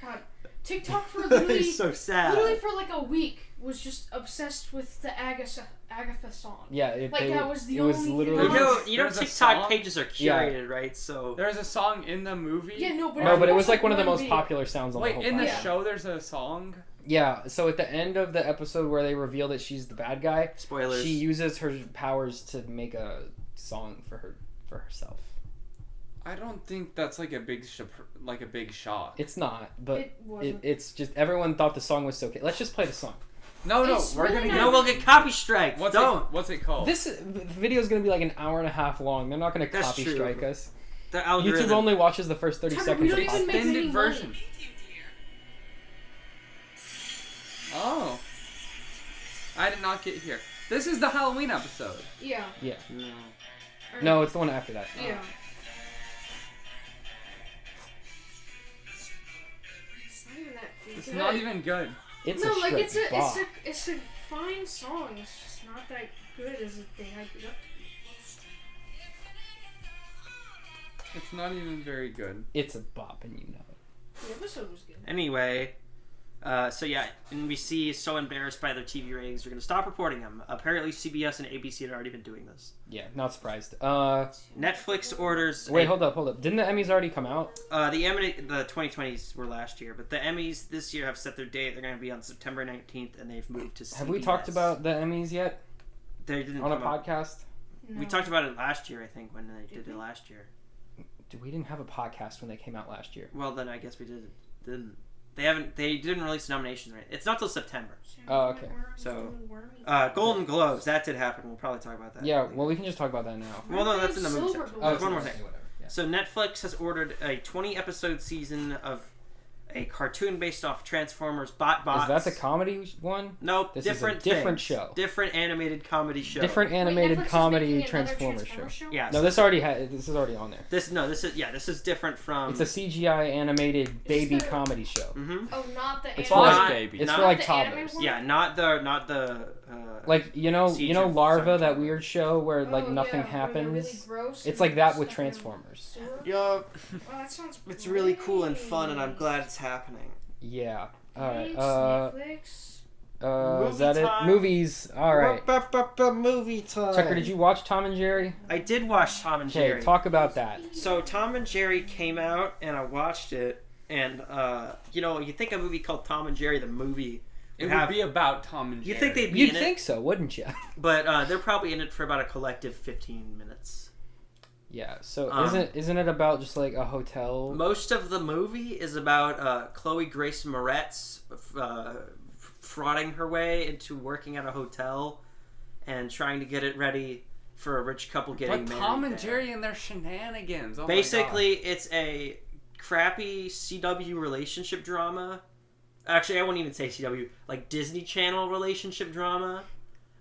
God, TikTok for literally, He's so sad. literally for like a week was just obsessed with the Agatha song. Yeah, that was the it was only literally. thing. You know, TikTok pages are curated, right? So there's a song in the movie. Yeah, no, but it was like one of the most popular sounds on the whole. Wait, in the show, there's a song. Yeah, so at the end of the episode where they reveal that she's the bad guy, spoilers. She uses her powers to make a song for herself. I don't think that's like a big shot. It's not, but it it's just everyone thought the song was so okay. Let's just play the song. No, we're gonna we'll get copy strike. What's it called? This video is gonna be like an hour and a half long. They're not gonna copy strike us. The algorithm. YouTube only watches the first 30 seconds. We of don't even make extended any version. money. Oh, I did not get here. This is the Halloween episode. Yeah. Yeah. No, it's the one after that. Yeah. It's not even good. It's no, a like straight bop. it's a fine song. It's just not that good as they hyped it up to be. It's not even very good. It's a bop, and you know it. The episode was good. Anyway, so yeah, NBC is so embarrassed by their TV ratings, they're going to stop reporting them. Apparently, CBS and ABC had already been doing this. Yeah, not surprised. Netflix orders. Wait, hold up. Didn't the Emmys already come out? The 2020s were last year, but the Emmys this year have set their date. They're going to be on September 19th, and they've moved to CBS. Have we talked about the Emmys yet? They didn't on a podcast. No. We talked about it last year, I think, when they did it last year. We didn't have a podcast when they came out last year. Well, then I guess we didn't. They didn't release nominations, right? It's not till September. Oh, okay. So, Golden Globes, that did happen. We'll probably talk about that. Yeah, well, we can just talk about that now. Well, no, that's in the movie section. Oh, one more thing. Whatever. Yeah. So Netflix has ordered a 20-episode season of a cartoon based off Transformers BotBots. Is that the comedy one? Nope, this different is a different things. show. Different animated comedy show. Different animated comedy Transformers show. Yeah. No, this is already on there. This is different from. It's a CGI animated baby comedy show. Mm-hmm. Oh, not the. It's for like baby. It's for like toddlers. Yeah, not the. Like you know Larva, that weird show where like nothing happens. Really it's like that with Transformers. Yup. Well, that sounds. It's really cool and fun, and I'm glad it's happening. Yeah. All right. Netflix. Is that it? Movies. All right. Movie time. Tucker, did you watch Tom and Jerry? I did watch Tom and Jerry. Okay, talk about that. So Tom and Jerry came out, and I watched it, and you think a movie called Tom and Jerry, the movie. It would be about Tom and Jerry. You think they'd be You'd in think it? so, wouldn't you? But they're probably in it for about a collective 15 minutes. Yeah, so isn't it about just like a hotel? Most of the movie is about Chloe Grace Moretz frauding her way into working at a hotel and trying to get it ready for a rich couple getting married. But Tom and Jerry and their shenanigans. Oh Basically, it's a crappy CW relationship drama. Actually, I wouldn't even say CW, like Disney Channel relationship drama.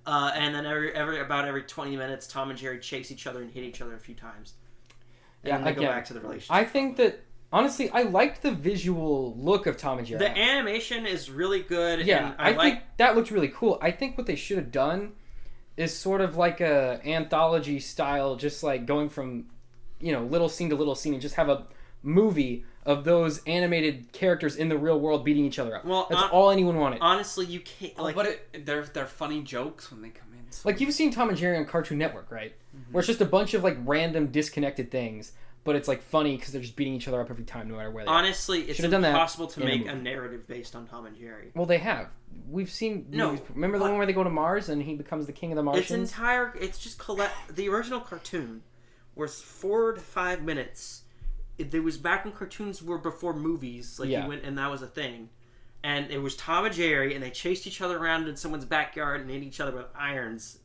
And then every 20 minutes, Tom and Jerry chase each other and hit each other a few times. And then they go back to the relationship. I think that, honestly, I liked the visual look of Tom and Jerry. The animation is really good. Yeah, and I think that looked really cool. I think what they should have done is sort of like a anthology style, just like going from, little scene to little scene, and just have a movie of those animated characters in the real world beating each other up. Well, that's all anyone wanted. Honestly, you can't. But they're funny jokes when they come in. Like you've seen Tom and Jerry on Cartoon Network, right? Mm-hmm. Where it's just a bunch of like random disconnected things, but it's like funny because they're just beating each other up every time, no matter where they are. Honestly, it's impossible to make a narrative based on Tom and Jerry. Well, they have. We've seen movies. Remember the one where they go to Mars and he becomes the king of the Martians? It's just the original cartoon was 4 to 5 minutes. It was back when cartoons were before movies, you went and that was a thing. And it was Tom and Jerry, and they chased each other around in someone's backyard and hit each other with irons.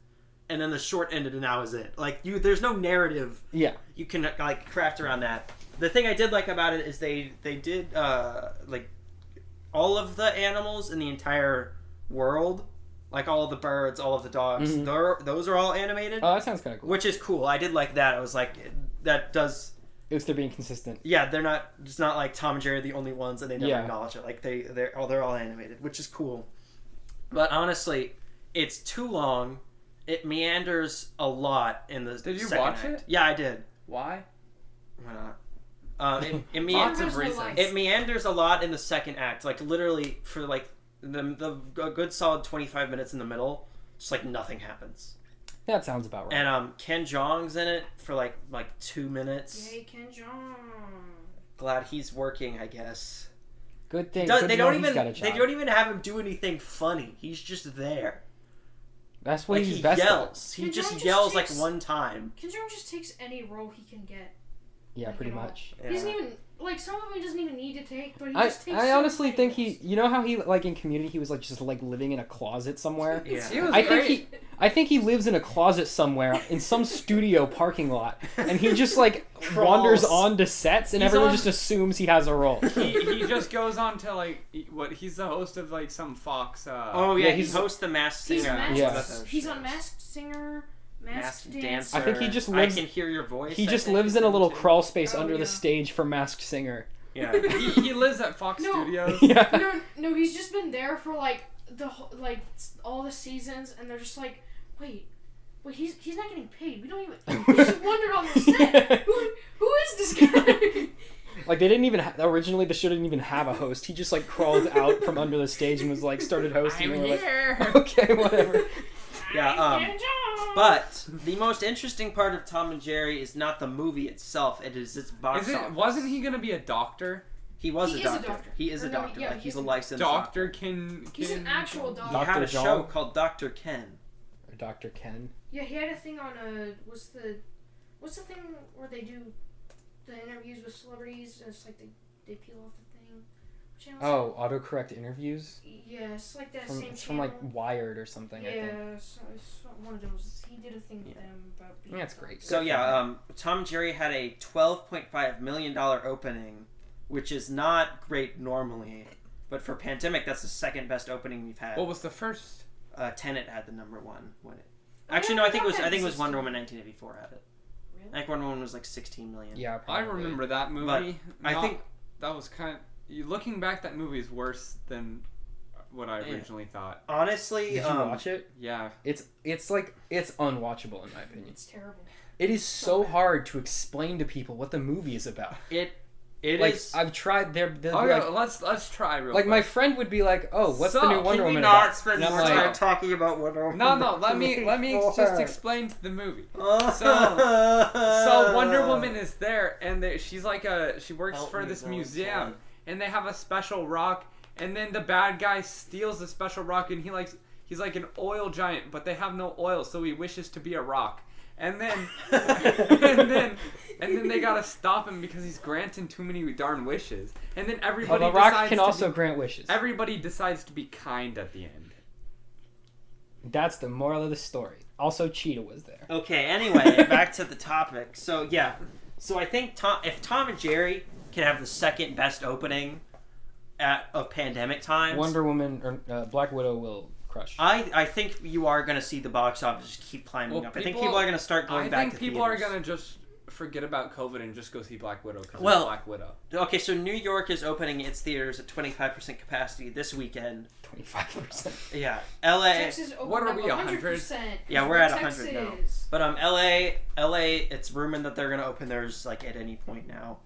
And then the short ended, and that was it. There's no narrative. Yeah, you can craft around that. The thing I did like about it is they did all of the animals in the entire world, like all of the birds, all of the dogs. Mm-hmm. Those are all animated. Oh, that sounds kind of cool. Which is cool. I did like that. I was like, that does. At least they're being consistent. Yeah, they're not. It's not like Tom and Jerry are the only ones, and they never acknowledge it. Like they're all animated, which is cool. But honestly, it's too long. It meanders a lot in the. Did you watch it? Yeah, I did. Why? Why not? It meanders a lot in the second act. Like literally for a good solid 25 minutes in the middle, just like nothing happens. That sounds about right. And Ken Jeong's in it for like 2 minutes. Yay, Ken Jeong. Glad he's working, I guess. Good thing. They don't even have him do anything funny. He's just there. That's what he's he best yells. at. He just yells like one time. Ken Jeong just takes any role he can get. Yeah, like, pretty much. He doesn't even some of them he doesn't even need to take, but he just takes. I honestly think you know how he like in Community he was like just like living in a closet somewhere. Yeah. I think he lives in a closet somewhere in some studio parking lot, and he just like wanders onto sets, and everyone just assumes he has a role. He just goes on to like he's the host of like some Fox. He's host the Masked Singer. He's on Masked Singer. Masked Dancer. I think he just lives. I Can Hear Your Voice. He just lives in a little crawl space under the stage for Masked Singer. Yeah. he lives at Fox Studios. Yeah. No, he's just been there for like all the seasons, and they're just like, wait, he's not getting paid. We don't even. We just wandered on the set. Who is this guy? Like they didn't even originally the show didn't even have a host. He just like crawled out from under the stage and was like started hosting. I'm here. Like, okay, whatever. Yeah. But the most interesting part of Tom and Jerry is not the movie itself. It is its box office. Wasn't he gonna be a doctor? He was a doctor. He is a doctor. Yeah, he's a licensed doctor. He's an actual doctor. He had a show called Dr. Ken. Or Dr. Ken. Yeah, he had a thing on what's the thing where they do the interviews with celebrities? And it's like they peel off the thing. Oh, autocorrect interviews? Yeah, it's like that same It's from like Wired or something, I think. Yeah, it's one of those. He did a thing with them about being that's great. So Tom and Jerry had a $12.5 million opening, which is not great normally, but for pandemic, that's the second best opening we've had. What was the first? Tenet had the number one. Actually, no, I think it was Wonder Woman 1984 had it. Really? I think Wonder Woman was like 16 million. Yeah, probably. I remember that movie. But I think that was looking back, that movie is worse than what I originally thought. Honestly, did you watch it? Yeah. It's unwatchable in my opinion. It's terrible. It is so hard to explain to people what the movie is about. It like, is. I've tried. Let's try real quick. My friend would be like, "Oh, what's the new Wonder Woman about?" about?" Spend more time talking about Wonder Woman. No. Let me just explain the movie. So Wonder Woman is there, and she works for this museum, and they have a special rock, and then the bad guy steals the special rock, and he's like an oil giant, but they have no oil, so he wishes to be a rock. And then, and then they gotta stop him because he's granting too many darn wishes. And then everybody the Rock can also grant wishes. Everybody decides to be kind at the end. That's the moral of the story. Also, Cheetah was there. Okay. Anyway, back to the topic. So yeah, I think if Tom and Jerry can have the second best opening of pandemic times, Wonder Woman or Black Widow will crush. I think you are going to see the box office just keep climbing up. I think people are going to start going back to theaters. I think people are going to just forget about COVID and just go see Black Widow because it's Black Widow. Okay, so New York is opening its theaters at 25% capacity this weekend. 25%? Yeah. LA... Texas what are we, 100%? Yeah, we're at 100 now. But LA, it's rumored that they're going to open theirs like at any point now.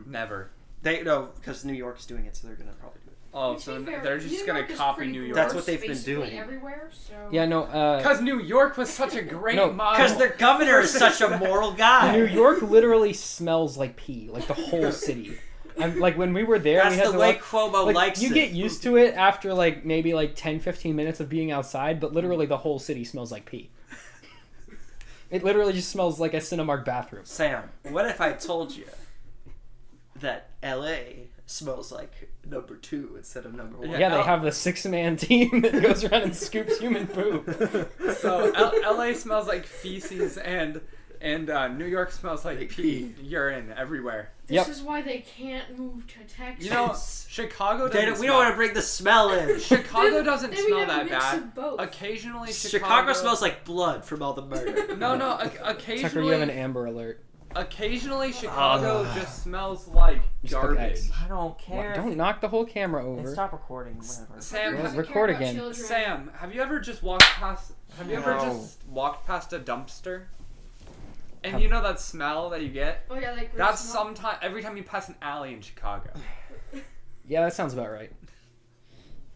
Never. Because New York is doing it, so they're going to probably do it. Oh, so they're just going to copy New York. That's what they've been doing. Everywhere, so. Yeah, no. Because New York was such a great model. Because their governor is such a moral guy. New York literally smells like pee, like the whole city. Like when we were there, that's we had the way Cuomo likes it. You get used to it after like maybe 10-15 minutes of being outside, but literally the whole city smells like pee. It literally just smells like a Cinemark bathroom. Sam, what if I told you that LA smells like number 2 instead of number 1? Yeah, they have the 6-man team that goes around and scoops human poop. So LA smells like feces and New York smells like pee, urine everywhere. This is why they can't move to Texas. You know, Chicago doesn't we don't want to bring the smell in. Chicago doesn't smell that bad. Of Occasionally Chicago smells like blood from all the murder. No, occasionally... Tucker, you have an Amber Alert. Occasionally, Chicago just smells like garbage. I don't care. Don't knock the whole camera over. Stop recording. Whatever. Sam, record again. Children. Sam, have you ever just walked past a dumpster? And you know that smell that you get? Oh yeah, like that's every time you pass an alley in Chicago. Yeah, that sounds about right.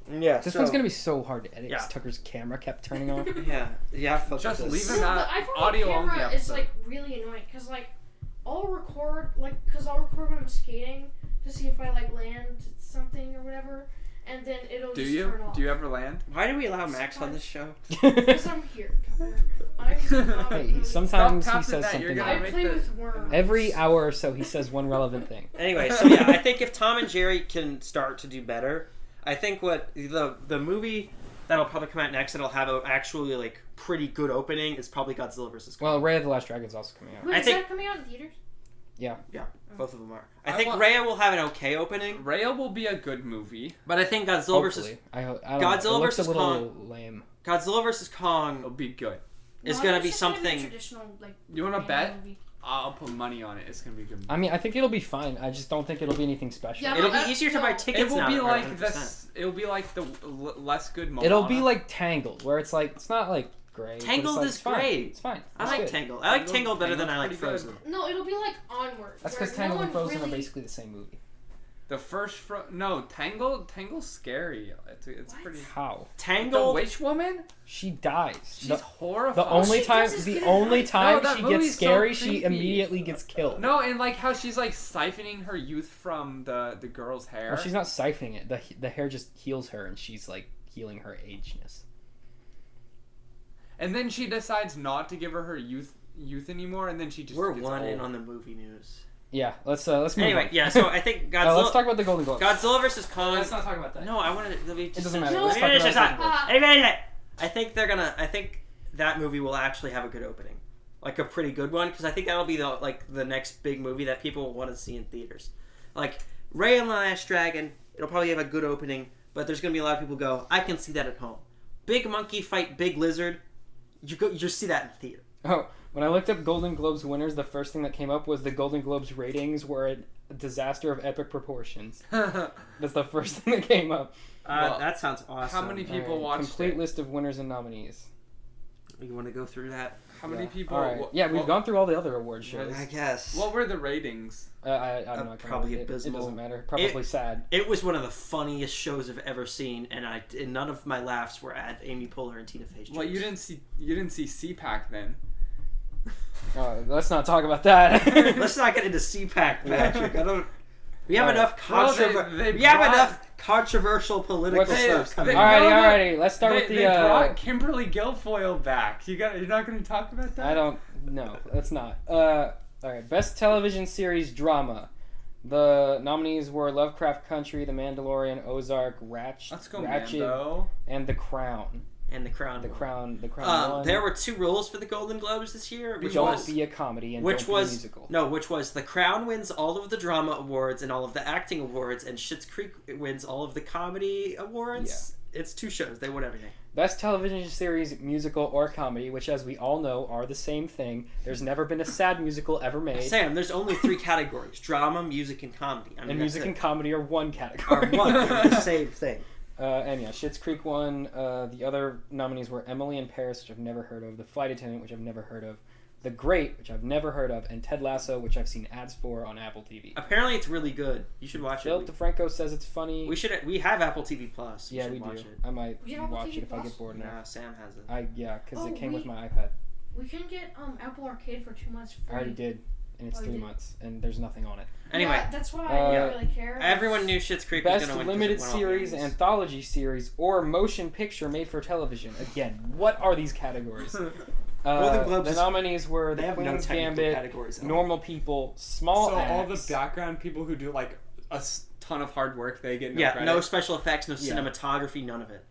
Yeah. This one's gonna be so hard to edit. Yeah. because Tucker's camera kept turning on. Yeah. Just leave So it the at iPhone audio only camera is episode. like really annoying because like I'll record when I'm skating to see if I like land something or whatever, and then it'll Do just you? turn off. Do you ever land? Why do we allow Max on this show? Because I'm here. Hey, sometimes he Stop says tapping that, you're something. gonna I make play the- with worms. Every hour or so, he says one relevant thing. Anyway, so yeah, I think if Tom and Jerry can start to do better, I think what the movie that'll probably come out next that'll have an actually like pretty good opening is probably Godzilla vs. Kong. Well, Ray of the Last Dragon's also coming out. Wait, I is think- that coming out in theaters? Yeah. Both of them are. I I think want- Raya will have an okay opening, Raya will be a good movie. but I think Godzilla vs. Hopefully. I don't know. Godzilla It looks vs. a little lame. Godzilla vs. Kong It'll be good. is No, gonna it's be just gonna something. traditional, like, You want to anime bet? movie. I'll put money on it. It's gonna be good. I mean, I think it'll be fine. I just don't think it'll be anything special. Yeah, It'll be but, easier to buy no. tickets It will now. be or like 100%. this. It'll be like the less good Moana. It'll be like Tangled, where it's like it's not like great. but Tangled it's like, is it's fine. great. It's fine. I It's like good. Tangled. I like Tangled better than I like Tangled's pretty Frozen. No, it'll be like Onward. That's where because Tangled no and one Frozen really... are basically the same movie. the first. No, Tangled's scary. It's What? pretty. How? The Tangled. witch woman? She dies. She's horrifying. The only she time, does is the get it only right. time No, that she movie's gets so scary, she creepy. immediately gets killed. No, and like how she's like siphoning her youth from the girl's hair. Well, she's not siphoning it. The hair just heals her, and she's like healing her ageness. And then she decides not to give her youth anymore, and then she just We're gets one in old. on the movie news. Yeah, let's move Anyway, on. yeah. So I think Godzilla. Let's talk about the Golden Globes. Godzilla vs. Kong. Let's not talk about that. No, I wanted to. It doesn't matter. No. Let's talk about Finish the this Golden up. Globes. I think they're gonna. I think that movie will actually have a good opening, like a pretty good one, because I think that'll be the next big movie that people want to see in theaters. Like Raya and the Last Dragon, it'll probably have a good opening, but there's gonna be a lot of people go, I can see that at home. Big monkey fight big lizard, you just see that in the theater. Oh, when I looked up Golden Globes winners, the first thing that came up was the Golden Globes ratings were a disaster of epic proportions. That's the first thing that came up. Well, That sounds awesome. how many people Alright, watched complete it? list of winners and nominees. You want to go through that? How many Yeah. people? All right. What, Yeah, we've what, gone through all the other award shows. I guess. What were the ratings? I don't know. I can't Probably remember. It abysmal. doesn't matter. Probably sad. It was one of the funniest shows I've ever seen, and none of my laughs were at Amy Poehler and Tina Fey's Well, jokes. you didn't see CPAC then. Let's not talk about that. Let's not get into CPAC, Patrick. We have Alright. enough Well, they brought- enough controversial political What's- stuff coming. they- out. Alrighty. Let's start with They the. brought Kimberly Guilfoyle back. You're not going to talk about that? I don't. No, let's not. All right. Best television series drama. The nominees were Lovecraft Country, The Mandalorian, Ozark, Let's go, Ratchet, Mando. and The Crown. And The Crown. The won. Crown. The Crown. won, There were two rules for the Golden Globes this year, which don't was be a comedy and which don't be a was musical. which was The Crown wins all of the drama awards and all of the acting awards, and Schitt's Creek wins all of the comedy awards. It's two shows; they won everything. Best television series, musical, or comedy, which, as we all know, are the same thing. There's never been a sad musical ever made. Sam, there's only three categories: drama, music, and comedy. I mean, And that's music it. and comedy are one are category. one. They're the same thing. And yeah, Schitt's Creek won. The other nominees were Emily in Paris, which I've never heard of, The Flight Attendant, which I've never heard of, The Great, which I've never heard of, and Ted Lasso, which I've seen ads for on Apple TV. Apparently, it's really good. You should watch Philip it. DeFranco says it's funny. We have Apple TV Plus. Yeah, should we watch do. It. I might We have Apple watch TV it if I Plus? get bored enough. Yeah, Sam has it. Because Oh, it came with we- my iPad. We can get Apple Arcade for 2 months free. I already did, and it's Oh, you 3 did? months, and there's nothing on it. Anyway, Yeah, that's why I Yeah. don't really care. everyone knew Schitt's Creek was Best going to win. 'cause limited it won all the series, Emmys. anthology series, or motion picture made for television. Again, what are these categories? Golden Globes the is- nominees were They The have no Queen's technical Gambit, categories. Normal People, Small So Acts. all the background people who do like a ton of hard work, they get no Yeah, credit. no special effects, no Yeah. cinematography, none of it.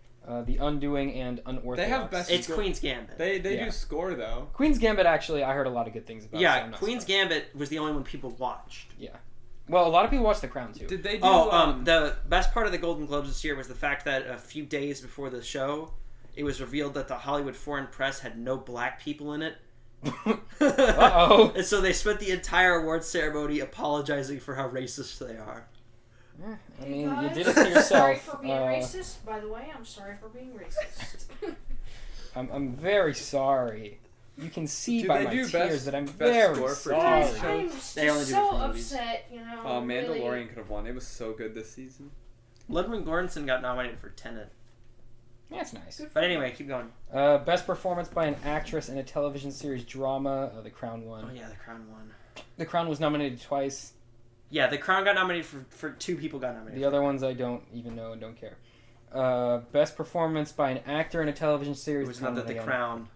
The Undoing and Unorthodox. They have best- It's go- Queen's Gambit. They Yeah. do score though. Queen's Gambit, actually, I heard a lot of good things about. so yeah, I'm not Queen's surprised. Gambit was the only one people watched. Well, a lot of people watch The Crown, too. Did they do? The best part of the Golden Globes this year was the fact that a few days before the show, it was revealed that the Hollywood Foreign Press had no black people in it. Uh-oh. And so they spent the entire awards ceremony apologizing for how racist they are. I Hey mean, you guys, did it to yourself. Sorry for being racist. By the way, I'm sorry for being racist. I'm very sorry. You can see Do by they my do tears best- that I'm best very score for sorry. Guys, TV I'm shows? just They only do it so for movies. upset, you know. Oh, really. Mandalorian could have won. It was so good this season. Ludwig Göransson got nominated for Tenet. Yeah, that's nice. But anyway, keep going. Best performance by an actress in a television series drama. The Crown won. Oh yeah, The Crown won. The Crown was nominated twice. Yeah, The Crown got nominated for 2 people got nominated. The other ones I don't even know and don't care. Best performance by an actor in a television series. It was not The Crown.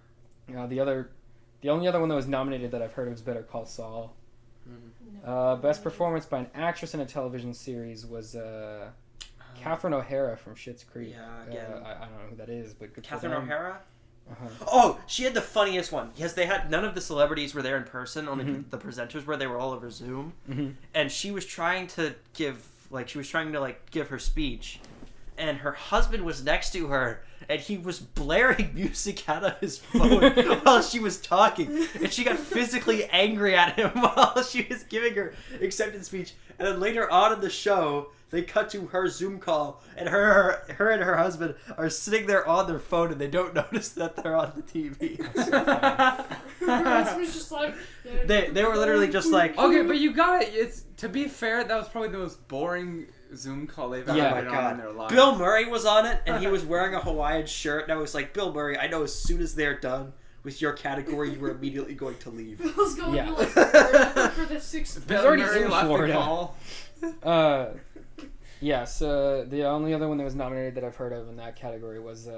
The only other one that was nominated that I've heard of is Better Call Saul. Mm-hmm. Best performance by an actress in a television series was Catherine O'Hara from Schitt's Creek. Yeah, again. I don't know who that is, but good Catherine for them. O'Hara? Uh-huh. Oh, she had the funniest one because they had none of the celebrities were there in person. Only the presenters were. They were all over Zoom, and she was trying to give her speech, and her husband was next to her, and he was blaring music out of his phone while she was talking, and she got physically angry at him while she was giving her acceptance speech. And then later on in the show, they cut to her Zoom call, and her and her husband are sitting there on their phone, and they don't notice that they're on the TV. Her husband's just like... They were literally just like... Okay, but you got it. It's, to be fair, that was probably the most boring Zoom call they've ever been on in their life. Bill Murray was on it, and he was wearing a Hawaiian shirt, and I was like, Bill Murray, I know as soon as they're done with your category, you were immediately going to leave. Bill's going to like Florida for the 6th. Bill already in left Florida. the call. The only other one that was nominated that I've heard of in that category was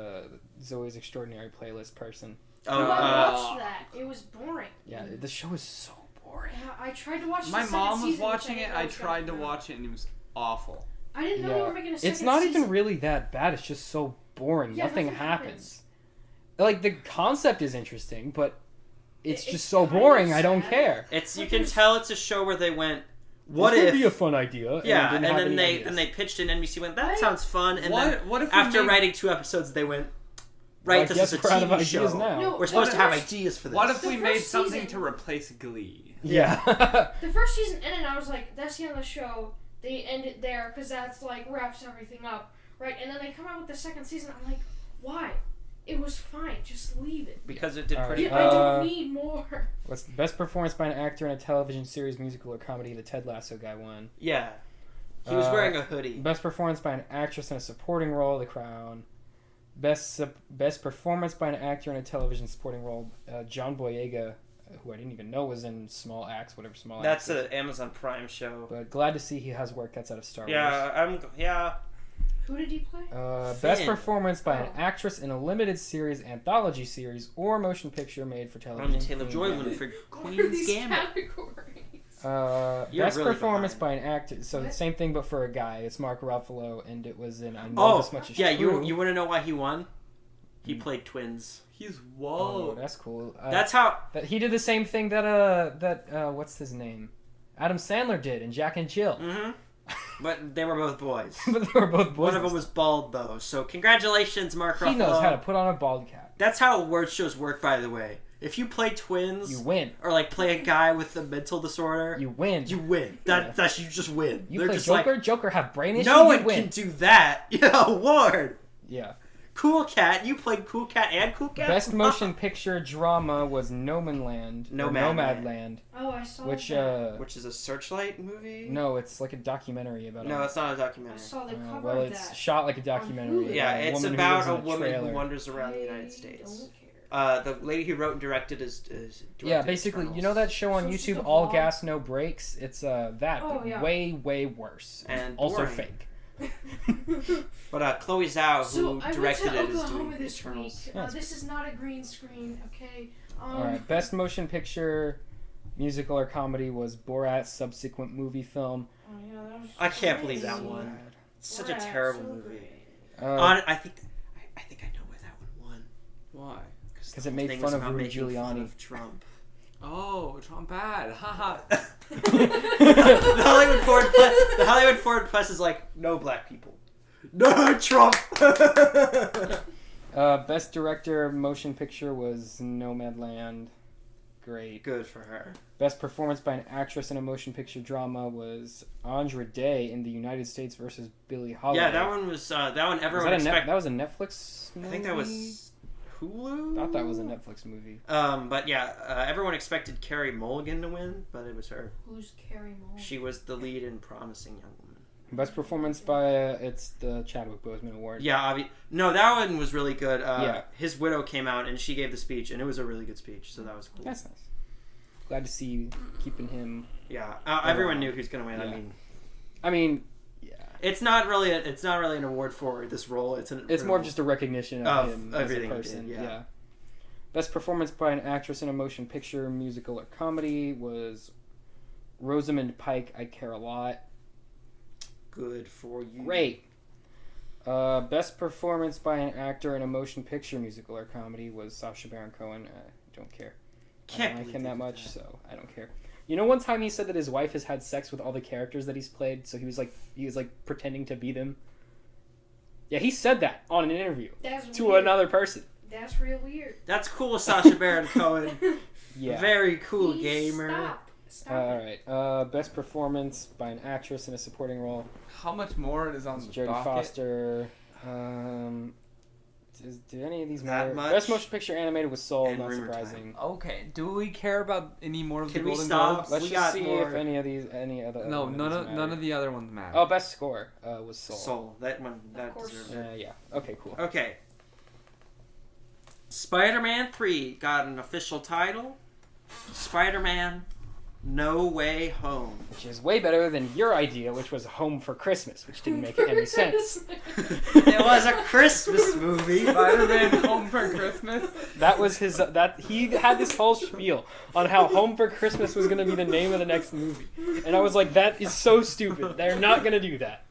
Zoe's Extraordinary Playlist person. I watched that. It was boring. Yeah, the show is so boring. Yeah, I tried to watch. My mom was season, watching it. I tried to watch it, and it was awful. I didn't know they were making a second It's not season. even really that bad. It's just so boring. Yeah, nothing nothing happens. Like, the concept is interesting, but it's just so boring. I don't care. You can tell it's a show where they went, what this if... would be a fun idea. Yeah, and then they pitched it, and NBC went, that sounds fun. And what if after writing 2 episodes, they went, right, this is a TV show. Now. No, we're supposed to have ideas for this. What if we The made first something season- to replace Glee? Yeah. The first season ended, and I was like, that's the end of the show. They end it there, because that's, like, wraps everything up. Right? And then they come out with the second season. I'm like, why? It was fine. Just leave it. Because it did pretty I don't need more. What's the best performance by an actor in a television series, musical, or comedy? The Ted Lasso guy won. Yeah. He was wearing a hoodie. Best performance by an actress in a supporting role, The Crown. Best performance by an actor in a television supporting role, John Boyega, who I didn't even know was in Small Axe, whatever Small Axe. That's an Amazon Prime show. But glad to see he has work that's out of Star Wars. Yeah. Who did he play? Best performance by an actress in a limited series, anthology series, or motion picture made for television. Taylor-Joy won for What are Queen's these Gambit. categories? Best really performance behind. by an actor. So What? same thing, but for a guy. It's Mark Ruffalo, and it was in I Know This Much Is yeah. True. You want to know why he won? He played twins. He's Oh, that's cool. That's how. He did the same thing that what's his name? Adam Sandler did in Jack and Jill. Mm-hmm. But they were both boys. But they were both boys. One of them was bald though. So congratulations, Mark Ruffalo. He knows how to put on a bald cap. That's how award shows work, by the way. If you play twins, You win. Or like play a guy with a mental disorder, You win. you win. That's you just win. You They're play just Joker. like, Joker have brain issues. no you one win. can do that. Yeah, award. Yeah. Cool Cat. You played Cool Cat and Cool Cat. Best motion picture drama was Nomadland. Nomadland. Oh, I saw Which that. Which is a Searchlight movie? no, it's like a documentary about. No, it's not a I documentary. saw the cover well, of it's that. shot like a documentary. Hulu. Yeah, about it's woman who about lives in a woman who trailer. wanders around the I United States. don't care. The lady who wrote and directed is Yeah, basically, you know that show on So it's YouTube, just a All vlog? Gas No Breaks? It's that, Oh, but yeah. way worse. And also boring. fake. But Chloe Zhao, So who I went directed to it, is Oklahoma doing this Eternals. week. Yes. This is not a green screen, okay? Alright, best motion picture, musical or comedy was Borat's subsequent movie film. Oh, yeah, that was I can't believe crazy. that one. It's such a Borat's terrible so movie. great. I think I know why that one won. Why? Because the it whole made thing fun was of about Rudy making fun Giuliani. of Trump. Oh, Trump bad. Haha. The Hollywood Foreign Press is like, no black people. No Trump. Best director motion picture was Nomadland. Great. Good for her. Best performance by an actress in a motion picture drama was Andra Day in The United States versus Billie Holiday. Yeah, that one was everyone expected. That was a Netflix movie? I think that was Hulu. I thought that was a Netflix movie. But yeah, everyone expected Carey Mulligan to win, but it was her. Who's Carrie Mulligan? She was the lead in Promising Young Woman. Best performance by it's the Chadwick Boseman Award. Yeah, no, that one was really good. His widow came out and she gave the speech, and it was a really good speech, so that was cool. That's nice. Glad to see you keeping him. Yeah, everyone knew who's gonna win. Yeah. I mean, yeah. It's not really an award for this role. It's more of just a recognition of him everything as a person. he did, yeah. Best performance by an actress in a motion picture, musical, or comedy was Rosamund Pike. I Care a Lot. Good for you. Great. Best performance by an actor in a motion picture, musical, or comedy was Sacha Baron Cohen. Don't care. I don't like him that much, so I don't care. You know, one time he said that his wife has had sex with all the characters that he's played, so he was like pretending to be them. Yeah, he said that on an interview to another person. That's real weird. That's cool, Sacha Baron Cohen. Yeah. Very cool gamer. Stop all right. Best performance by an actress in a supporting role. How much more is on the Jodie docket? Foster. Do any of these matter? much? Best motion picture animated was Soul. And Not Rumor surprising. Okay. Do we care about any more of Can the we Golden stop? Globes? Let's We just got see more. if any other. No, ones none matter. of the other ones matter. Oh, best score was Soul. Soul. That one. That course. deserves it. Yeah. Okay. Cool. Okay. Spider-Man 3 got an official title. Spider-Man No Way Home. Which is way better than your idea, which was Home for Christmas, which didn't make any sense. It was a Christmas movie. Spider-Man Home for Christmas? That was his. He had this whole spiel on how Home for Christmas was going to be the name of the next movie, and I was like, that is so stupid. They're not going to do that.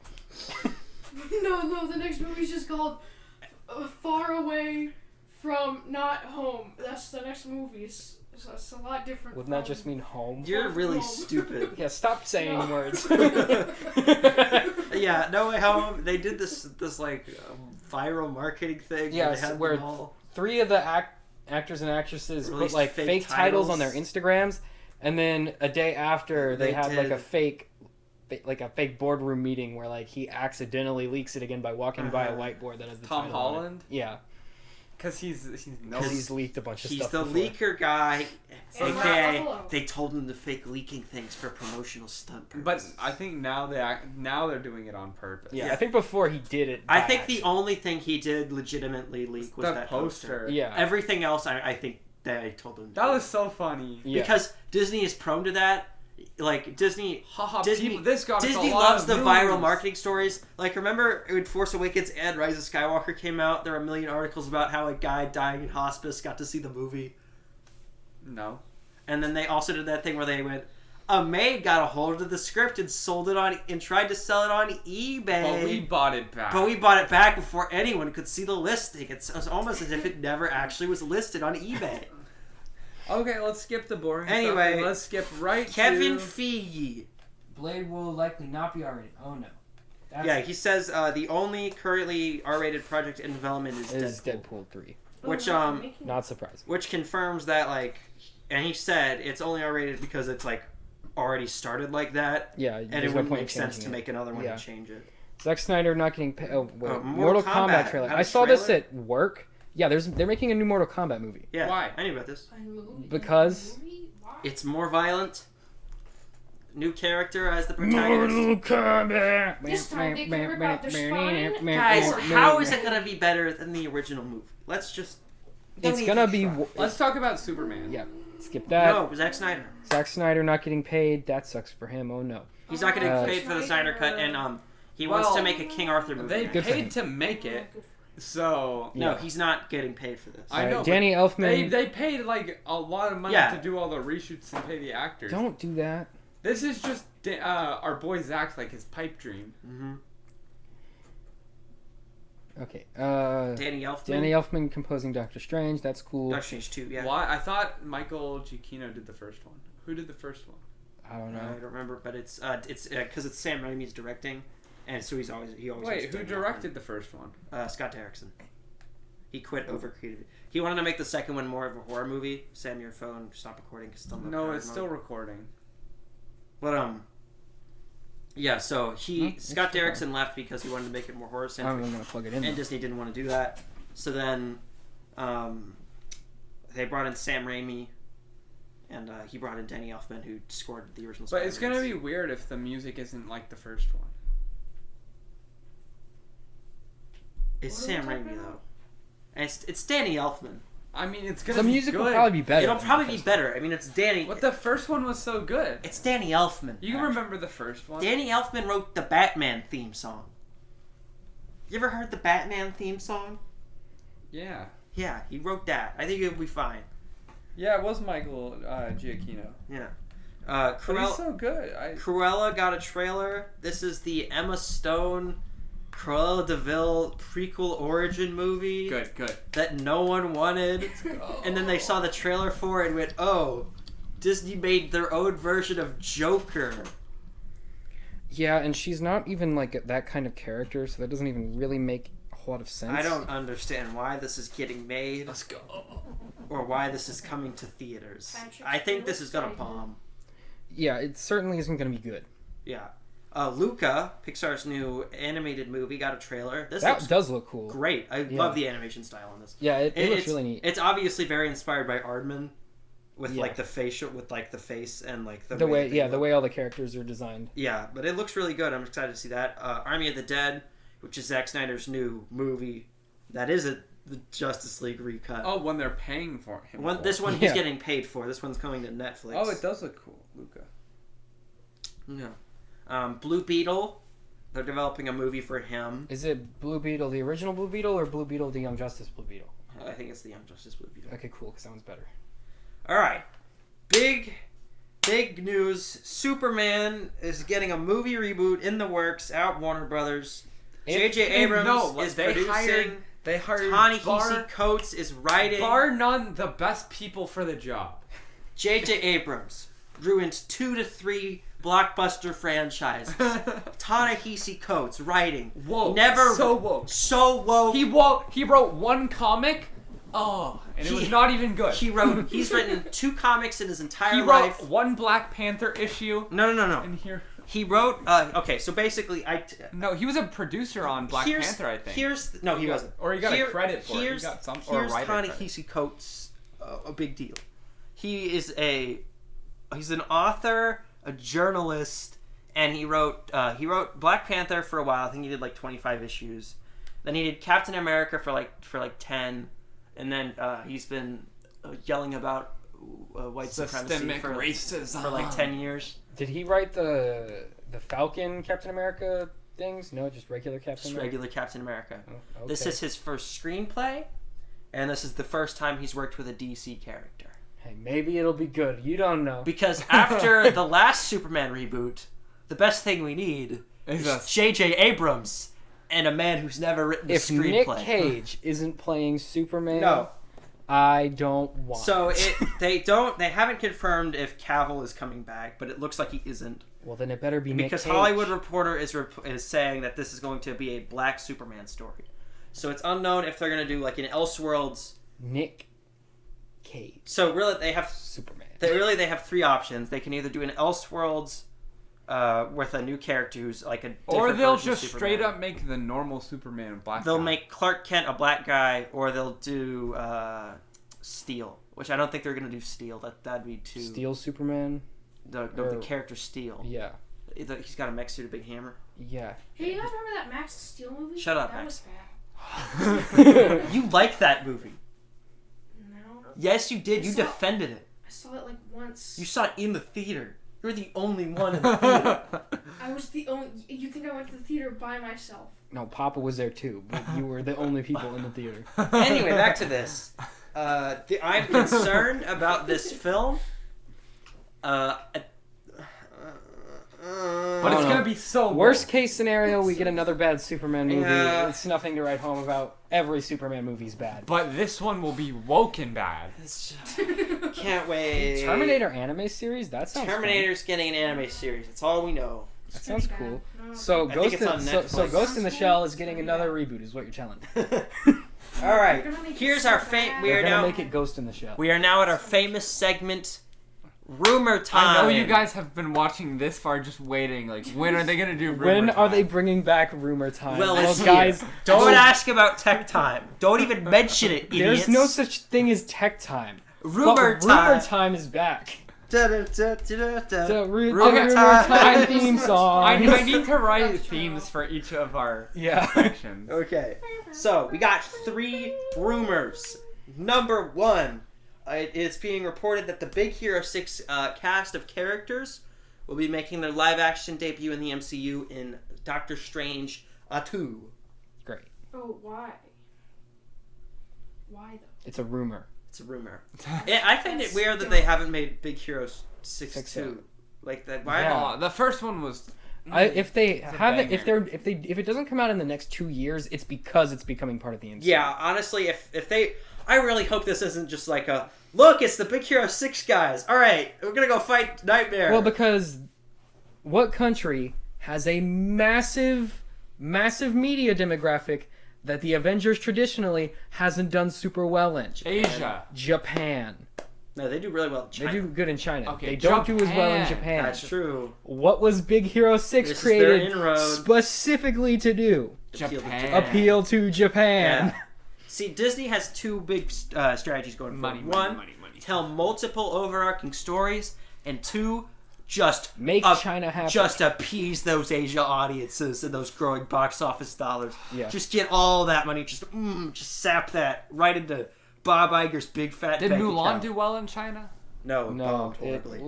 No, the next movie's just called Far Away from Not Home. That's the next movie. It's a lot different. Wouldn't that just mean home? You're really stupid. Yeah, stop saying words. Yeah, No Way Home. They did this like viral marketing thing. Yeah, where they had where them all 3 of the actors and actresses put released like fake titles on their Instagrams, and then a day after they had like a fake boardroom meeting where like he accidentally leaks it again by walking by a whiteboard that has the Tom title on it. Holland? Yeah. Because he's Because he's leaked a bunch of He's stuff the before. leaker guy, And aka Buffalo. they told him to fake leaking things for promotional stunt But purposes. I think now they're doing it on purpose. Yeah, I think before he did it. I by think the accident. only thing he did legitimately leak was The that poster. Yeah. Everything else, I think they told him. That was so funny. Yeah. Because Disney is prone to that. Like Disney This got us Disney a lot loves of the news. viral marketing stories. Like, remember when Force Awakens and Rise of Skywalker came out? There were a million articles about how a guy dying in hospice got to see the movie. No. And then they also did that thing where they went, a maid got a hold of the script and sold it on and tried to sell it on eBay. But we bought it back. But we bought it back before anyone could see the listing. It's almost as if it never actually was listed on eBay. Okay, let's skip the boring Anyway, stuff. And let's skip right Kevin to... Feige. Blade will likely not be R-rated. Oh no. Yeah, he says the only currently R-rated project in development is Deadpool 3. Which Not surprising. which confirms that like, and he said it's only R-rated because it's like already started like that. Yeah, And there's it no wouldn't point make sense changing to it. make another one Yeah. and change it. Zack Snyder not getting paid. Oh, wait. Mortal Mortal Kombat Kombat trailer. had a I saw this trailer? at work. Yeah, they're making a new Mortal Kombat movie. Yeah, Why? I knew about this. Because- Why? It's more violent. New character as the protagonist. Kombat. This time they can rip out their spine. Guys, how is it gonna be better than the original movie? Let's just. don't It's even gonna be. try. Let's talk about Superman. Yeah, skip that. No, Zack Snyder. Zack Snyder not getting paid. That sucks for him. Oh no. He's not getting Uh, paid for the Snyder cut, and he wants Well, to make a King Arthur movie. They next. Good for him. paid to make it, so... No, Yeah. he's not getting paid for this. I know, but Danny Elfman. They paid, like, a lot of money Yeah. to do all the reshoots and pay the actors. Don't do that. This is just our boy Zach's, like, his pipe dream. Mm-hmm. Okay. Danny Elfman. Danny Elfman composing Doctor Strange. That's cool. Doctor Strange 2, yeah. Why? I thought Michael Giacchino did the first one. Who did the first one? I don't I know. don't remember, but it's because it's Sam Raimi's directing, and so he always Wait, wants who Danny directed the first one? Elfman. Scott Derrickson. He quit over creative. He wanted to make the second one more of a horror movie. Sam, your phone, stop recording. Cause still No, power it's mode. still recording. But yeah. So it's Scott still Derrickson left because he wanted to make it more horror I'm centric, gonna plug it in. and Disney didn't want to do that. So then, they brought in Sam Raimi. And he brought in Danny Elfman, who scored the original. But it's gonna Spider-Mans. be weird if the music isn't like the first one. It's Sam Raimi though. And it's Danny Elfman. I mean, it's gonna The be music good. will probably be better. It'll probably be better. I mean, it's Danny. But the first one was so good. It's Danny Elfman. You remember the first one? Danny Elfman wrote the Batman theme song. You ever heard the Batman theme song? Yeah. Yeah, he wrote that. I think it'll be fine. Yeah, it was Michael Giacchino. Yeah. But he's so good. Cruella got a trailer. This is the Emma Stone, Cruella de Vil prequel origin movie. Good. That no one wanted. And then they saw the trailer for it and went, oh, Disney made their own version of Joker. Yeah, and she's not even like that kind of character, so that doesn't even really make a whole lot of sense. I don't understand why this is getting made. Let's go. Or why this is coming to theaters. I think this is gonna bomb. Yeah, it certainly isn't going to be good. Yeah. Luca, Pixar's new animated movie, got a trailer. That does look cool. Great. I love the animation style on this. Yeah, it looks really neat. It's obviously very inspired by Aardman, with like the facial, with like the face and like the way the way all the characters are designed. Yeah, but it looks really good. I'm excited to see that. Army of the Dead, which is Zack Snyder's new movie, that is the Justice League recut. Oh, when they're paying for him. This one he's getting paid for. This one's coming to Netflix. Oh, it does look cool, Luca. Yeah. Blue Beetle, they're developing a movie for him. Is it Blue Beetle, the original Blue Beetle, or Blue Beetle, the Young Justice Blue Beetle? I think it's the Young Justice Blue Beetle. Okay, cool, because that one's better. All right. Big news. Superman is getting a movie reboot in the works at Warner Brothers. J.J. Abrams is producing. They hired Ta-Nehisi Coates is writing. Bar none, the best people for the job. J.J. Abrams ruined 2 to 3 blockbuster franchises. Ta-Nehisi Coates writing. Woke. Never So woke. So woke. He wrote one comic. Oh, and it was not even good. He's written 2 comics in his entire life. He wrote one Black Panther issue. No. And here he wrote. Okay, so basically, No, he was a producer on Black Panther, I think. He wasn't. Or he got a credit for it. He got some. Or a Here's writer Ta-Nehisi Coates, a big deal. He's an author, a journalist, and he wrote Black Panther for a while. I think he did like 25 issues. Then he did Captain America for like 10. And then he's been yelling about white supremacy racism for like 10 years. Did he write the Falcon Captain America things? No, just regular Captain America? Regular Captain America. Oh, okay. This is his first screenplay, and this is the first time he's worked with a DC character. Hey, maybe it'll be good. You don't know. Because after the last Superman reboot, the best thing we need is J.J. Abrams. And a man who's never written a screenplay. If Nick Cage isn't playing Superman, no, I don't want. So they haven't confirmed if Cavill is coming back, but it looks like he isn't. Well, then it better be Nick Cage. Because Hollywood Reporter is saying that this is going to be a black Superman story. So it's unknown if they're going to do like an Elseworlds Nick Cage. So really they have Superman. They have 3 options. They can either do an Elseworlds with a new character who's like a different or they'll version just of straight up make the normal Superman a black They'll guy. make Clark Kent a black guy, or they'll do Steel, which I don't think they're gonna do Steel. That'd be too Steel Superman. The character Steel. Yeah. He's got a mech suit, a big hammer. Yeah. Hey, you guys remember that Max Steel movie? Shut up, that Max. Was bad. You like that movie? No. Yes, you did. You defended it. I saw it like once. You saw it in the theater. You're the only one in the theater. I was the only. You think I went to the theater by myself? No, Papa was there too, but you were the only people in the theater. Anyway, back to this. I'm concerned about this film. But it's gonna be so worst case scenario, we get another bad Superman movie. Yeah. It's nothing to write home about. Every Superman movie's bad. But this one will be woken bad. Can't wait. Terminator anime series? That sounds Terminator's fun. getting an anime series. That's all we know. That sounds cool. No. So Ghost in the Shell is getting Yeah. another reboot, is what you're telling me. All right. They're gonna make Here's it our so fate. bad. We are They're gonna now. make it Ghost in the Shell. We are now at our famous segment, Rumor Time. I know you guys have been watching this far, just waiting. Like, when are they gonna do Rumor When Time? are they bringing back Rumor Time? Well, it's guys, here. Don't ask about Tech Time. Don't even mention it, idiots. There's no such thing as Tech Time. Rumor But Time. Rumor Time is back. Time theme song. I need to write themes for each of our sections. Okay. So, we got 3 rumors. Number 1. It's being reported that the Big Hero 6 cast of characters will be making their live-action debut in the MCU in Doctor Strange 2. Great. Oh, why? Why, though? It's a rumor. It's a rumor. I find it weird that they haven't made Big Hero 6 2. Like that. Why? Yeah. The first one was... If they haven't, if it doesn't come out in the next 2 years, it's because it's becoming part of the MCU. Yeah, honestly, if they... I really hope this isn't just like a... Look, it's the Big Hero 6 guys. All right, we're going to go fight Nightmare. Well, because what country has a massive media demographic that the Avengers traditionally hasn't done super well in? Japan. No, they do really well in China. They do good in China. Okay, they don't do as well in Japan. That's true. What was Big Hero 6 created specifically to do? Appeal to Japan. Yeah. See, Disney has 2 big strategies going for it. One, tell multiple overarching stories, and 2, just make China happy. Just appease those Asia audiences and those growing box office dollars. Yeah. Just get all that money. Just sap that right into Bob Iger's big fat. Did Mulan do well in China? No, it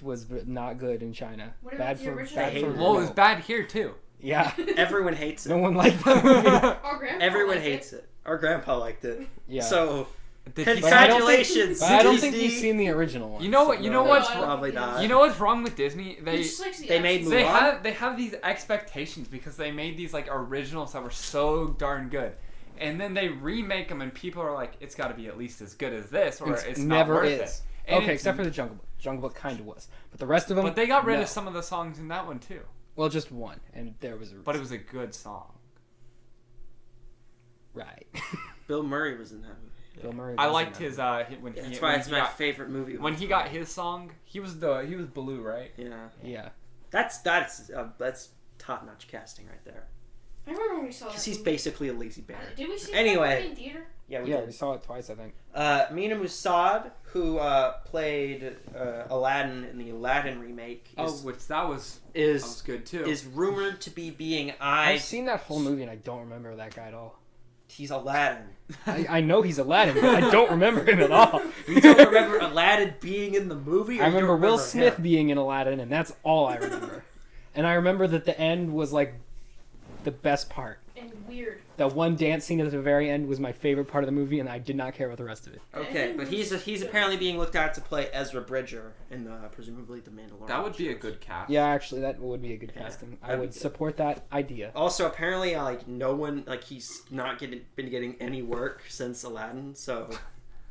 was not good in China. What about the original? It was bad here too. Yeah. Everyone hates it. No one liked that movie. Everyone hates it. Our grandpa liked it. Yeah. So, congratulations. But I don't think he's seen the original one. You know what? You know what's probably not. You know what's wrong with Disney? They made Mulan. They have these expectations because they made these like originals that were so darn good. And then they remake them, and people are like, "It's got to be at least as good as this, or it's never not worth is." it. Okay, except for the Jungle Book. Jungle Book kind of was, but the rest of them. But they got rid of some of the songs in that one too. Well, just one, and there was a. But it was a good song. Right. Bill Murray was in that movie. Bill Murray. I liked his when that's why it's my favorite movie. When he got his song, he was blue, right? Yeah. Yeah. That's top-notch casting right there. I remember when we saw that. Because he's basically a lazy bear. Did we see anyway, that movie in theater? Yeah, we saw it twice, I think. Mina Moussaad, who played Aladdin in the Aladdin remake, that was good too. Is rumored to be being eyed. I've seen that whole movie and I don't remember that guy at all. He's Aladdin. I know he's Aladdin, but I don't remember him at all. You don't remember Aladdin being in the movie? Or I remember Will Smith being in Aladdin, and that's all I remember. And I remember that the end was like the best part. And weird. That one dance scene at the very end was my favorite part of the movie, and I did not care about the rest of it. Okay, but he's apparently being looked at to play Ezra Bridger in presumably the Mandalorian. That would be a good cast. Yeah, actually, that would be a good casting. I would support that idea. Also, apparently, no one he's not been getting any work since Aladdin. So,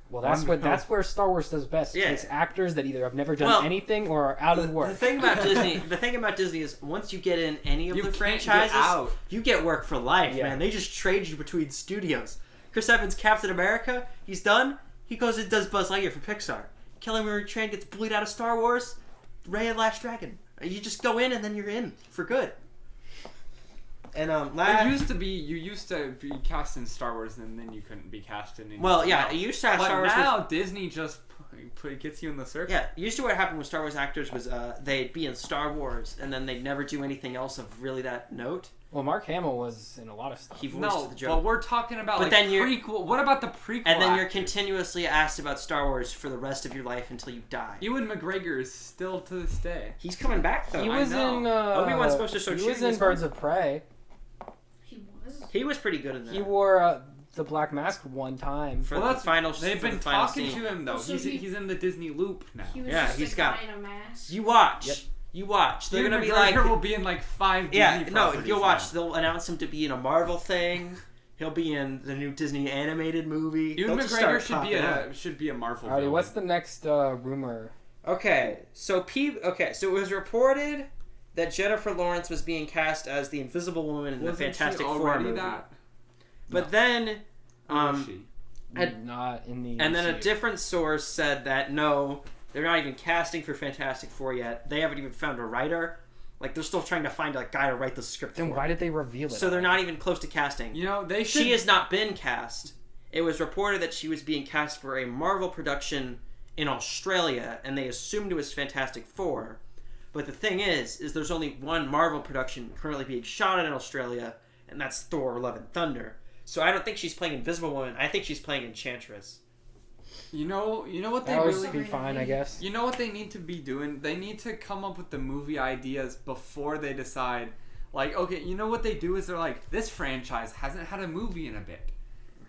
well, that's where Star Wars does best. Yeah. It's actors that either have never done anything or are out of work. The thing about Disney is once you get in any of the franchises, you get work for life, man. They just trade you between studios. Chris Evans, Captain America, he's done. He goes and does Buzz Lightyear for Pixar. Kelly Marie Tran gets bullied out of Star Wars. Rey and Last Dragon. You just go in and then you're in for good. And you used to be cast in Star Wars, and then you couldn't be cast in anything. Well, yeah, it used to have Star Wars. But now Disney just gets you in the circle. Yeah, used to what happened with Star Wars actors was they'd be in Star Wars, and then they'd never do anything else of really that note. Well, Mark Hamill was in a lot of stuff. He voiced the joke. But we're talking about prequel. What about the prequel? And then you're continuously asked about Star Wars for the rest of your life until you die. Ewan McGregor is still to this day. He's coming back though. He was in. Obi-Wan's supposed to start shooting. He was in Birds of Prey. He was pretty good in that. He wore the black mask one time. For the final. They've been talking to him though. So he's in the Disney loop now. He's got. In a mask. You watch. Yep. You watch. They're Ewan gonna be McGregor will be in 5 Disney properties you'll watch. now. They'll announce him to be in a Marvel thing. He'll be in the new Disney animated movie. Ewan McGregor should be a Marvel. Alrighty, what's the next rumor? Okay, so it was reported that Jennifer Lawrence was being cast as the Invisible Woman in the Fantastic Four movie. But then, not in the. And then a different source said that no, they're not even casting for Fantastic Four yet. They haven't even found a writer. They're still trying to find a guy to write the script. Then why did they reveal it? So they're not even close to casting. They should. She has not been cast. It was reported that she was being cast for a Marvel production in Australia, and they assumed it was Fantastic Four. But the thing is there's only one Marvel production currently being shot in Australia, and that's Thor: Love and Thunder. So I don't think she's playing Invisible Woman. I think she's playing Enchantress. You know what they That really would be fine, I guess. You know what they need to be doing? They need to come up with the movie ideas before they decide. Like, okay, you know what they do is they're like, this franchise hasn't had a movie in a bit.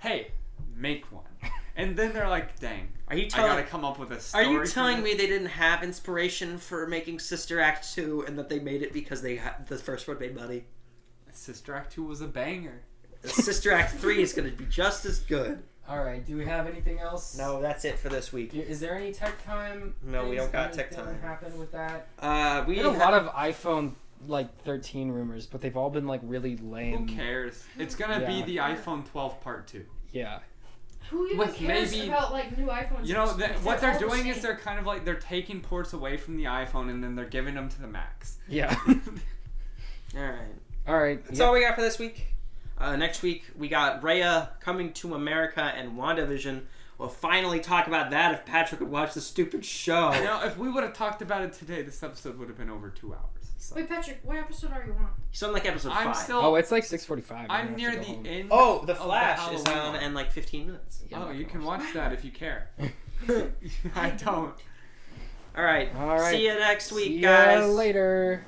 Hey, make one. And then they're like, dang, I gotta come up with a story. Are you telling me they didn't have inspiration for making Sister Act 2 and that they made it because the first one made money? Sister Act 2 was a banger. Sister Act 3 is going to be just as good. Alright, do we have anything else? No, that's it for this week. Is there any tech time? No, we don't got tech time. Happen with that? We had a lot of iPhone 13 rumors, but they've all been really lame. Who cares? It's gonna be the iPhone 12 Part 2. Yeah. Who even cares about new iPhones? You know, what they're doing is they're kind of they're taking ports away from the iPhone and then they're giving them to the Macs. Yeah. Alright. That's all we got for this week. Next week, we got Raya Coming to America and WandaVision. We'll finally talk about that if Patrick would watch the stupid show. You know, if we would have talked about it today, this episode would have been over 2 hours. So. Wait, Patrick, what episode are you on? He's on episode 5. It's 6:45. I'm near the end. Oh, The Flash is on in 15 minutes. Yeah, you can watch that if you care. I don't. All right. See you next week, See guys. ya later.